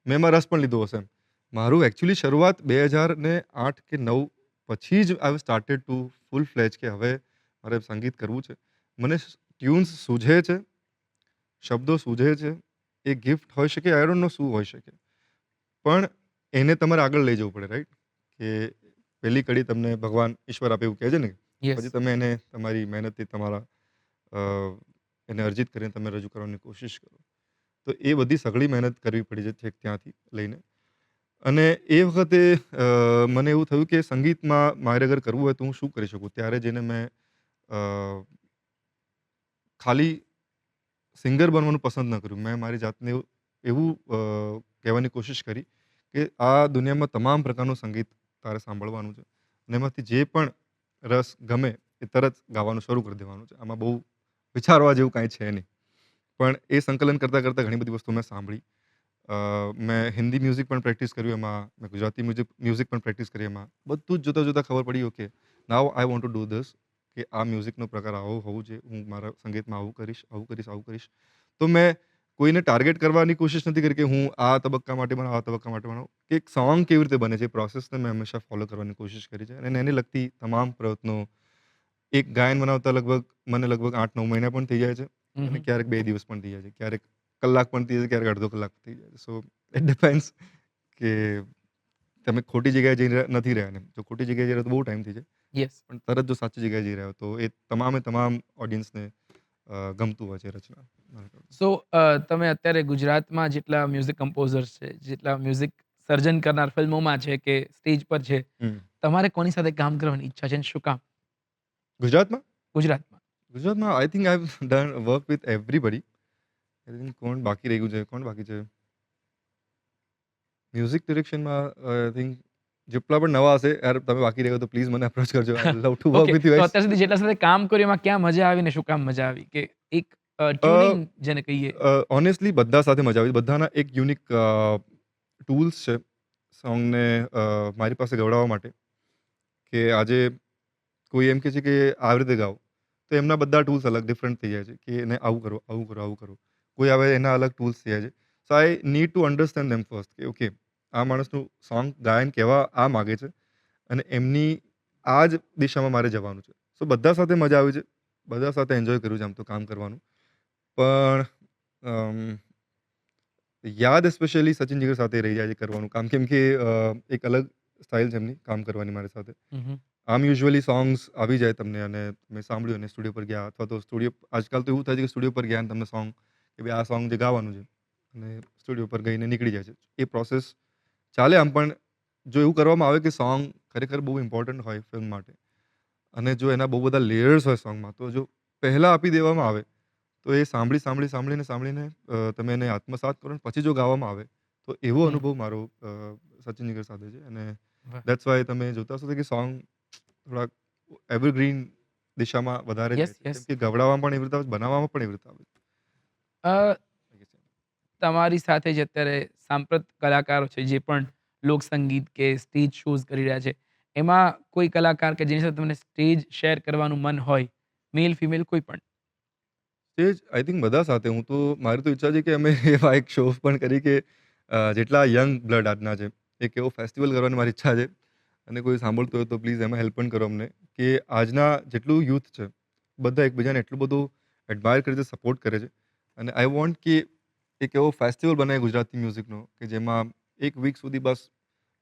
S1: મેં એમાં રસ પણ લીધો હશે એમ. મારું એકચ્યુઅલી શરૂઆત 2008 કે 9 પછી જ I started to full fledged કે હવે મારે સંગીત કરવું છે. મને ટ્યુન્સ સૂઝે છે, શબ્દો સૂઝે છે. એ ગિફ્ટ હોઈ શકે, આઈ ડોન્ટ નો શું હોઈ શકે. પણ એને તમારે આગળ લઈ જવું પડે, રાઈટ? કે પહેલી કડી તમને ભગવાન ઈશ્વર આપે એવું કહે છે ને.
S2: યસ.
S1: પછી તમે એને તમારી મહેનતથી તમારા અ, એને અર્જિત કરીને તમે રજૂ કરવાની કોશિશ કરો. તો એ બધી સઘળી મહેનત કરવી પડી છે છેક ત્યાંથી લઈને. અને એ વખતે મને એવું થયું કે સંગીતમાં મારે અગર કરવું હોય તો હું શું કરી શકું? ત્યારે જઈને મેં અ, ખાલી સિંગર બનવાનું પસંદ ન કર્યું. મેં મારી જાતને એવું એવું કહેવાની કોશિશ કરી કે આ દુનિયામાં તમામ પ્રકારનું સંગીત તારે સાંભળવાનું છે અને એમાંથી જે પણ રસ ગમે એ તરત ગાવાનું શરૂ કરી દેવાનું છે. આમાં બહુ વિચારવા જેવું કાંઈ છે નહીં. પણ એ સંકલન કરતાં ઘણી બધી વસ્તુ મેં સાંભળી. મેં હિન્દી મ્યુઝિક પણ પ્રેક્ટિસ કર્યું એમાં, મેં ગુજરાતી મ્યુઝિક પણ પ્રેક્ટિસ કરી એમાં. બધું જ જોતાં ખબર પડી okay now I want to do this કે આ મ્યુઝિકનો પ્રકાર આવો હોવું જોઈએ. હું મારા સંગીતમાં આવું કરીશ, આવું કરીશ, આવું કરીશ. તો મેં કોઈને ટાર્ગેટ કરવાની કોશિશ નથી કરી કે હું આ તબક્કા માટે બનાવું, આ તબક્કા માટે બનાવું. કે એક સોંગ કેવી રીતે બને છે એ પ્રોસેસને મેં હંમેશા ફોલો કરવાની કોશિશ કરી છે અને એને લગતી તમામ પ્રયત્નો એક ગાયન બનાવતા મને લગભગ 8-9 મહિના પણ થઈ જાય છે અને ક્યારેક 2 દિવસ પણ થઈ જાય છે. ક્યારેક કલાક પણ થઈ જાય છે, ક્યારેક અડધો કલાક થઈ જાય છે. સો ઇટ ડિપેન્ડ્સ કે તમે ખોટી જગ્યાએ જઈ નથી રહ્યા ને. જો ખોટી જગ્યાએ જઈ રહ્યા તો બહુ ટાઈમ થઈ જાય.
S2: યસ.
S1: પણ તરત જો સાચી જગ્યાએ જઈ રહ્યા હો તો એ તમામ ઓડિયન્સને ગમતું હોય છે રચના. મારા ખ્યાલથી.
S2: સો તમે અત્યારે ગુજરાતમાં જેટલા મ્યુઝિક કમ્પોઝર્સ છે, જેટલા મ્યુઝિક સર્જન કરનાર ફિલ્મોમાં છે કે સ્ટેજ પર છે,
S1: હમ.
S2: તમારે કોની સાથે કામ કરવાની ઈચ્છા છે અને શું કામ?
S1: ગુજરાતમાં?
S2: ગુજરાતમાં.
S1: ગુજરાતમાં I think I have done work with everybody. I think કોણ બાકી રહી ગયું છે? કોણ બાકી છે? મ્યુઝિક ડિરેક્શનમાં આઈ થિંક જેટલા પણ નવા હશે યાર તમે બાકી રહી ગયો તો પ્લીઝ મને અપ્રોચ કરજો. I love to work
S2: okay.
S1: With you
S2: તો
S1: ગાઈઝ.
S2: અત્યાર સુધી જેટલા સાથે કામ કર્યું એમાં ક્યાં મજા આવી ને શું કામ મજા આવી? કે એક ટ્યુનિંગ જેને કહીએ.
S1: ઓનેસ્ટલી બધા સાથે મજા આવી. બધાના એક યુનિક ટૂલ્સ છે સોંગને મારી પાસે ગવડાવવા માટે કે આજે કોઈ એમ કહે છે કે આવી રીતે ગાઓ તો એમના બધા ટૂલ્સ અલગ ડિફરન્ટ થઈ જાય છે કે એને આવું કરો, આવું કરો, આવું કરો. કોઈ આવે એના અલગ ટૂલ્સ થઈ જાય છે. So I need to understand them first કે ઓકે આ માણસનું સોંગ ગાયન કહેવા આ માગે છે અને એમની આ જ દિશામાં મારે જવાનું છે. સો બધા સાથે મજા આવી છે. બધા સાથે એન્જોય કર્યું છે આમ તો કામ કરવાનું. પણ યાદ સ્પેશિયલી સચિન જીગર સાથે રહી જાય છે કરવાનું કામ. કેમ કે એક અલગ સ્ટાઇલ છે એમની કામ કરવાની મારી સાથે. આમ યુઝ્યુઅલી સોંગ્સ આવી જાય તમને અને મેં સાંભળ્યું અને સ્ટુડિયો પર ગયા અથવા તો આજકાલ તો એવું થાય છે કે સ્ટુડિયો પર ગયા અને તમને સોંગ કે ભાઈ આ સોંગ જે ગાવાનું છે અને સ્ટુડિયો પર ગઈને નીકળી જાય છે. એ પ્રોસેસ ચાલે આમ પણ જો એવું કરવામાં આવે કે સોંગ ખરેખર બહુ ઇમ્પોર્ટન્ટ હોય ફિલ્મ માટે અને જો એના બહુ બધા લેયર્સ હોય સોંગમાં તો જો પહેલાં આપી દેવામાં આવે તો એ સાંભળીને તમે એને આત્મસાત કરો ને પછી જો ગાવામાં આવે તો એવો
S2: હમ.
S1: અનુભવ મારો સચિન જીગર સાથે છે અને
S2: વાહ.
S1: દેટ્સ વાય તમે જોતા હશો કે સોંગ થોડાક એવરગ્રીન દિશામાં વધારે જાય
S2: યસ,
S1: છે.
S2: યસ.
S1: કેમ કે ગવડાવવામાં પણ એવી રીતે આવે છે, બનાવવામાં પણ એવી રીતે આવે
S2: અ,
S1: છે.
S2: તમારી સાથે જે અત્યારે સાંપ્રત કલાકારો છે જે પણ લોક સંગીત કે સ્ટેજ શોઝ કરી રહ્યા છે, એમાં કોઈ કલાકાર કે જેની સાથે તમને સ્ટેજ શેર કરવાનું મન હોય, મેલ, ફિમેલ કોઈ પણ?
S1: સ્ટેજ આઈ થિંક બધા સાથે મારી તો ઈચ્છા છે કે અમે એવા એક શો પણ કરી કે જેટલા યંગ બ્લડ આજના છે, એક એવો ફેસ્ટિવલ કરવાની મારી ઈચ્છા છે અને કોઈ સાંભળતું હોય તો પ્લીઝ એમાં હેલ્પ પણ કરો અમને કે આજના જેટલું યુથ છે, બધા એકબીજાને એટલું બધું એડમાયર કરે છે, સપોર્ટ કરે છે અને આઈ વોન્ટ કે એક એવો ફેસ્ટિવલ બનાવીએ ગુજરાતી મ્યુઝિકનો કે જેમાં એક વીક સુધી બસ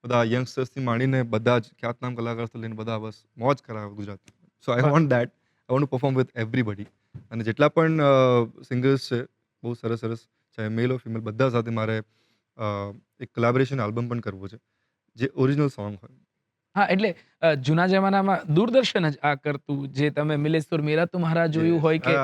S1: બધા યંગસ્ટર્સથી માંડીને બધા જ ખ્યાતનામ કલાકારથી લઈને બધા બસ મોજ કરાવે ગુજરાતી. સો આઈ
S2: વાહ!
S1: Want that. I want to perform with everybody અને જેટલા પણ સિંગર્સ છે, બહુ સરસ ચાહે મેલ ઓર ફિમેલ બધા સાથે મારે એક કોલેબોરેશન આલ્બમ પણ કરવો છે, જે ઓરિજિનલ સોંગ હોય.
S2: હા, એટલે જૂના જમાનામાં દૂરદર્શન જ આ કરતું. જે તમે મિલેશ્વર મેરા તુમ્હારા જોયું
S1: યસ.
S2: હોય કે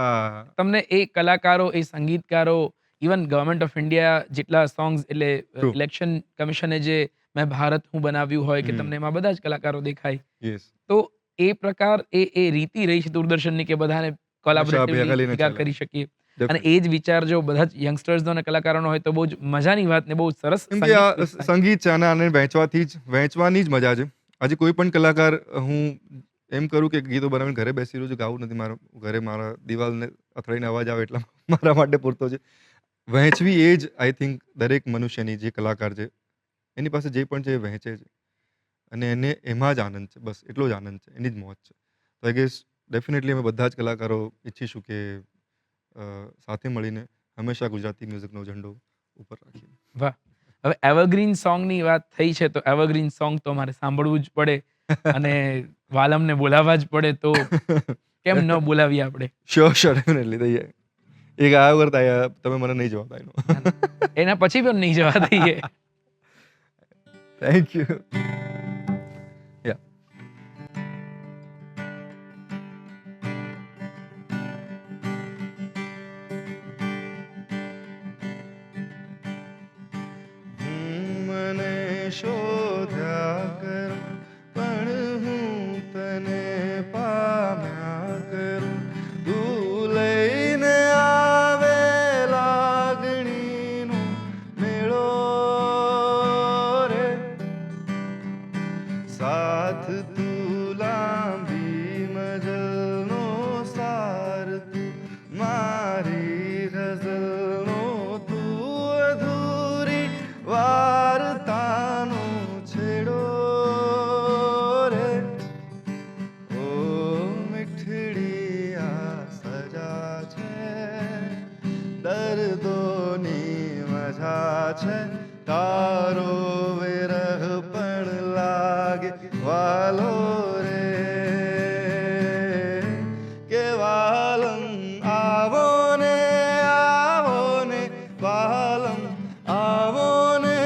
S2: તમને એ કલાકારો, એ સંગીતકારો, ઇવન ગવર્નમેન્ટ ઓફ ઇન્ડિયા જેટલા સોંગ્સ એટલે
S1: ટ્રુ.
S2: ઇલેક્શન કમિશને જે મેં ભારત હું બનાવ્યું હોય કે
S1: હમ.
S2: તમને એમાં બધા જ કલાકારો દેખાય.
S1: યસ.
S2: તો એ પ્રકાર એ રીતિ રહી છે દૂરદર્શનની કે બધાને
S1: હંમેશા
S2: કોલેબોરેટિવલી
S1: ભેગા લઈને
S2: ભેગા
S1: ચાલે.
S2: કરી શકીએ અને એ
S1: ડેફિનેટલી.
S2: જ વિચાર જો બધા જ યંગસ્ટર્સનો અને કલાકારોનો હોય તો બહુ જ મજાની વાત ને બહુ સરસ
S1: કેમ કે
S2: સંગીત
S1: આ
S2: થાય.
S1: સંગીત છે અને આને વહેંચવાની જ મજા છે. આજે કોઈ પણ કલાકાર હું એમ કરું કે ગીતો બનાવીને ઘરે બેસી રહ્યો છું, ગાવું નથી મારે ઘરે મારા દિવાલને અથડાઈને અવાજ આવે એટલા મારા માટે પૂરતો છે. વહેંચવી એ જ આઈ થિંક દરેક મનુષ્યની જે કલાકાર છે, એની પાસે જે પણ છે એ વહેંચે છે અને એને એમાં જ આનંદ છે. બસ એટલો જ આનંદ છે. એની જ મોજ છે. તો આઈ ગેસ ડેફિનેટલી અમે બધા જ કલાકારો ઈચ્છીશું કે સાથે મળીને હંમેશા ગુજરાતી મ્યુઝિકનો ઝંડો ઉપર રાખીએ.
S2: વાહ! હવે એવરગ્રીન સોંગની વાત થઈ છે, તો એવરગ્રીન સોંગ તો અમારે સાંભળવું જ પડે અને વાલમને બોલાવવા જ પડે, તો કેમ ન બોલાવીએ આપણે?
S1: શ્યોર ડેફિનેટલી દઈએ. એ ગાયા વગર તમે મને નહીં જવા દો એનો.
S2: ના, ના. એના પછી પણ નહીં જવા દઈએ.
S1: Thank you. યા. શોધ્યા કરું, પણ હું તને પામ્યા કરું. તું લઈને આવે લાગણીનો મેળો રે, સાથ તું લાંબી મજલનો સાર, તું મારી ગઝલનો, તું અધૂરી વાર્તાનો છેડો રે. ઓ મીઠડી આ સજા છે, દર્દોની મજા છે, તારો વિરહ પણ લાગે વાલો રે. કે વાલમ આવો ને વાલમ આવો ને,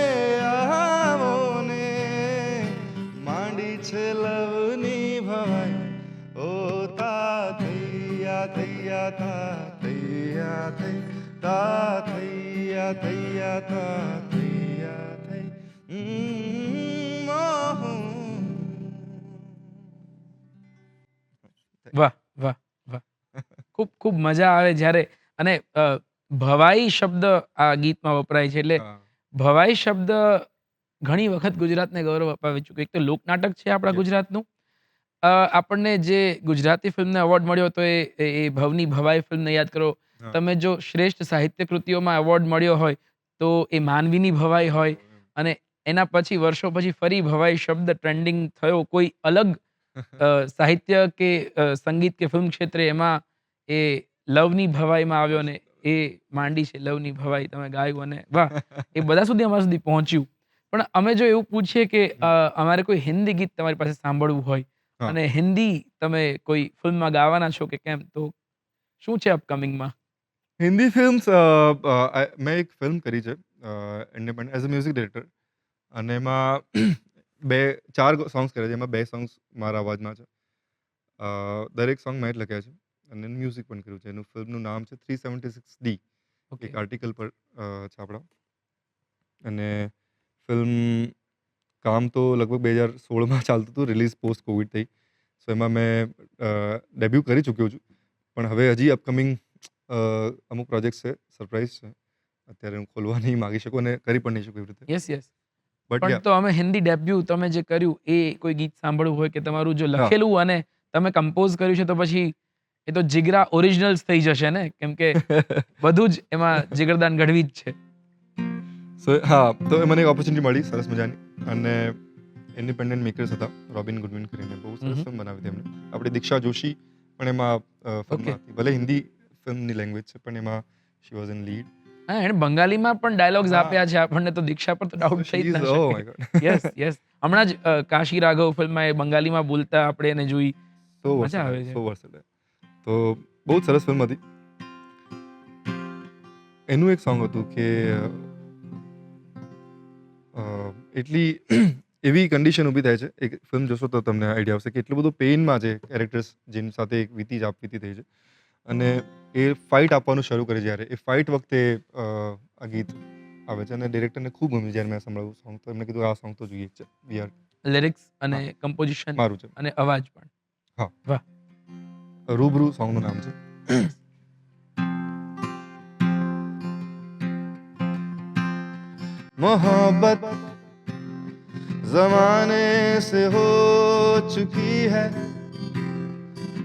S1: માંડી છે લવની ભવાઈ, ઓ તા થૈયા થૈયા તા થૈયા થઈ, તા થૈયા થૈયા તા થૈયા થઈ.
S2: વાહ વાહ વાહ, ખૂબ ખૂબ મજા આવે જ્યારે અને ભવાઈ શબ્દ આ ગીતમાં વપરાય છે. એટલે ભવાઈ શબ્દ ઘણી વખત ગુજરાતને ગૌરવ અપાવી ચૂક્યું. એક તો લોકનાટક છે આપણા
S1: Yes.
S2: ગુજરાતનું. આપણને જે ગુજરાતી ફિલ્મને એવોર્ડ મળ્યો તો એ ભવની ભવાઈ ફિલ્મને યાદ કરો.
S1: હા.
S2: તમે જો શ્રેષ્ઠ સાહિત્ય કૃતિઓમાં એવોર્ડ મળ્યો હોય તો એ માનવીની ભવાઈ હોય. અને એના પછી વર્ષો પછી ફરી ભવાઈ શબ્દ ટ્રેન્ડિંગ થયો કોઈ અલગ સાહિત્ય કે સંગીત કે ફિલ્મ ક્ષેત્રે, એમાં એ લવની ભવાઈમાં આવ્યો ને એ માંડી છે લવની ભવાઈ તમે ગાયું અને વાહ, એ બધા સુધી અમારા સુધી પહોંચ્યું. પણ અમે જો એવું પૂછીએ કે અમારે કોઈ હિન્દી ગીત તમારી પાસે સાંભળવું હોય
S1: હા.
S2: અને હિન્દી તમે કોઈ ફિલ્મમાં ગાવાના છો કે કેમ, તો શું છે અપકમિંગમાં?
S1: હિન્દી ફિલ્મ્સ મેં એક ફિલ્મ કરી છે independent as a music director, અને એમાં 4 સોંગ્સ કર્યા છે. એમાં 2 સોંગ્સ મારા અવાજમાં છે. દરેક સોંગ મેં જ લખ્યા છે અને મ્યુઝિક પણ કર્યું છે. એનું ફિલ્મનું નામ છે 376D.
S2: ઓકે.
S1: એક આર્ટિકલ પર છે આપણા. અને ફિલ્મ કામ તો લગભગ 2016માં ચાલતું હતું, રિલીઝ પોસ્ટ કોવિડ થઈ. સો એમાં મેં ડેબ્યુ કરી ચૂક્યો છું, પણ હવે હજી અપકમિંગ અમુક પ્રોજેક્ટ્સ છે, સરપ્રાઈઝ છે. અત્યારે હું ખોલવા નહીં માગી શકું અને કરી પણ નહીં શકું એવી રીતે.
S2: Yes yes.
S1: બટ
S2: પણ
S1: યા,
S2: તો અમે હિન્દી ડેબ્યુ તમે જે કર્યું એ કોઈ ગીત સાંભળવું હોય કે તમારું જો
S1: હા.
S2: લખેલું અને તમે કમ્પોઝ કર્યું છે તો પછી એ તો જીગરા ઓરિજિનલ્સ થઈ જશે ને, કેમ કે બધું જ એમાં જીગરદાન ગઢવી જ છે.
S1: સો હા, તો મને એક ઓપોર્ચ્યુનિટી મળી સરસ મજાની, અને ઇન્ડિપેન્ડન્ટ મેકર્સ હતા, રોબિન ગુડવિન કરીને, બહુ સરસ ફિલ્મ બનાવી હતી એમણે. આપણી દીક્ષા જોશી પણ એમાં ફિલ્મમાં હતી. ભલે હિન્દી ફિલ્મની લેંગ્વેજ છે પણ એમાં શી વોઝ ઇન લીડ.
S2: હા, એણે બંગાળીમાં પણ ડાયલોગ્સ
S1: હા.
S2: આપ્યા છે આપણને, તો દીક્ષા પર તો ડાઉટ થઈ જ ના
S1: ઓ
S2: શકે.
S1: My God.
S2: Yes yes. હમણાં જ કાશી રાઘવ ફિલ્મમાં એ બંગાળીમાં બોલતા આપણે એને જોઈ.
S1: સો
S2: મજા આવે
S1: વર્ષ
S2: છે.
S1: સો વર્ષ. તો બહુ જ સરસ ફિલ્મ હતી. એનું એક સોંગ હતું કે એટલી એવી કન્ડિશન ઊભી થાય છે, એક ફિલ્મ જોશો તો તમને આઈડિયા આવશે કે એટલું બધું પેઇનમાં છે કેરેક્ટર્સ જેની સાથે એક વીતી થઈ છે, અને એ ફાઇટ આપવાનું શરૂ કરે જ્યારે એ ફાઇટ વખતે આ ગીત આવે છે, અને ડિરેક્ટરને ખૂબ ગમ્યું જ્યારે મેં સાંભળ્યું સોંગ, તો એમને કીધું આ સોંગ તો જોઈએ જ છે. વી આર
S2: લિરિક્સ અને
S1: હા.
S2: કમ્પોઝિશન
S1: મારું છે.
S2: અને અવાજ પણ.
S1: હા.
S2: વાહ.
S1: રૂબરૂ સોંગનું નામ છે. मोहब्बत जमाने से हो चुकी है,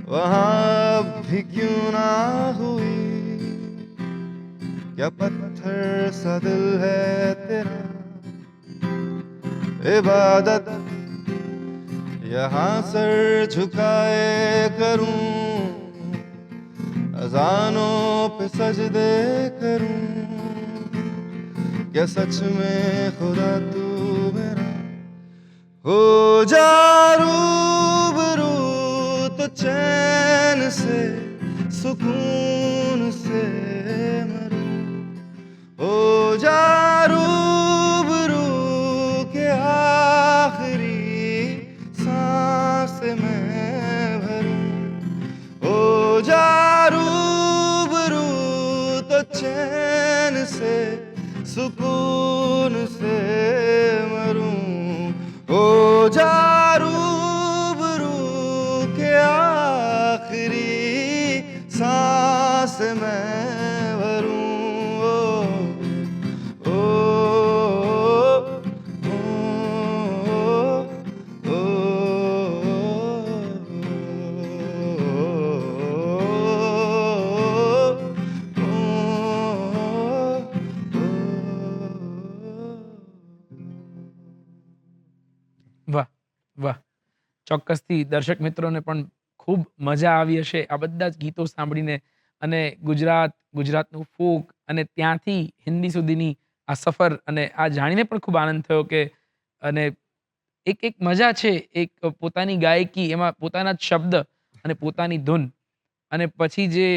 S1: वहां भी क्यों ना हुई, क्या पत्थर सा दिल है तेरा, इबादत यहाँ सर झुकाए करूं, अजानों पे सजदे करूं, क्या सच में खुदा तू मेरा हो जा रूबरू, तो चैन से सुकून से मरूं, हो जा रूबरू के आखिरी सांस में भरूं, हो जा रूबरू तो चैन से सुकून से मरूं, से मैं भरूं ओ, ओ, ओ,
S2: વાહ! વાહ! ચોક્કસથી દર્શક મિત્રોને પણ ખૂબ મજા આવી હશે આ બધા જ ગીતો સાંભળીને અને ગુજરાતનું ફોક અને ત્યાંથી હિન્દી સુધીની આ સફર અને આ જાણીને પણ ખૂબ આનંદ થયો કે અને એક મજા છે એક પોતાની ગાયકી એમાં પોતાના જ શબ્દ અને પોતાની ધૂન અને પછી જે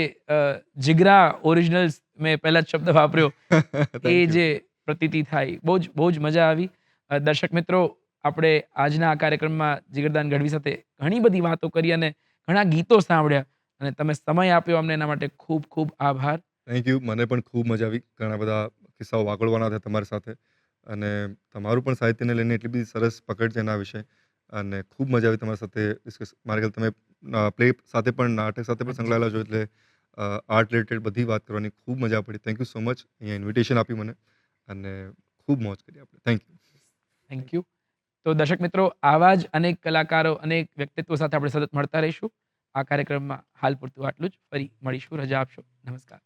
S2: જીગરા ઓરિજિનલ્સ મેં પહેલા જ શબ્દ વાપર્યો એ
S1: થેન્ક યુ.
S2: જે પ્રતીતિ થાય બહુ જ મજા આવી. દર્શક મિત્રો આપણે આજના આ કાર્યક્રમમાં જીગરદાન ગઢવી સાથે ઘણી બધી વાતો કરી અને ઘણા ગીતો સાંભળ્યા અને તમે સમય આપ્યો અમને એના માટે ખૂબ ખૂબ આભાર.
S1: Thank you. મને પણ ખૂબ મજા આવી. ઘણા બધા કિસ્સાઓ વાગોળવાના હતા તમારી સાથે અને તમારું પણ સાહિત્યને લઈને એટલી બધી સરસ પકડ છે એના વિશે અને ખૂબ મજા આવી તમારી સાથે ડિસ્કસ. મારા ખ્યાલ તમે પ્લે સાથે પણ નાટક સાથે પણ સંકળાયેલા છો એટલે આર્ટ રિલેટેડ બધી વાત કરવાની ખૂબ મજા પડી. Thank you so much. અહીંયા ઇન્વિટેશન આપ્યું મને અને ખૂબ મોજ કરી આપણે. Thank you.
S2: Thank you. તો દર્શક મિત્રો આવા જ અનેક કલાકારો અનેક વ્યક્તિત્વો સાથે આપણે સતત મળતા રહીશું. આ કાર્યક્રમમાં હાલ પૂરતું આટલું જ. ફરી મળીશું. રજા આપશો. નમસ્કાર.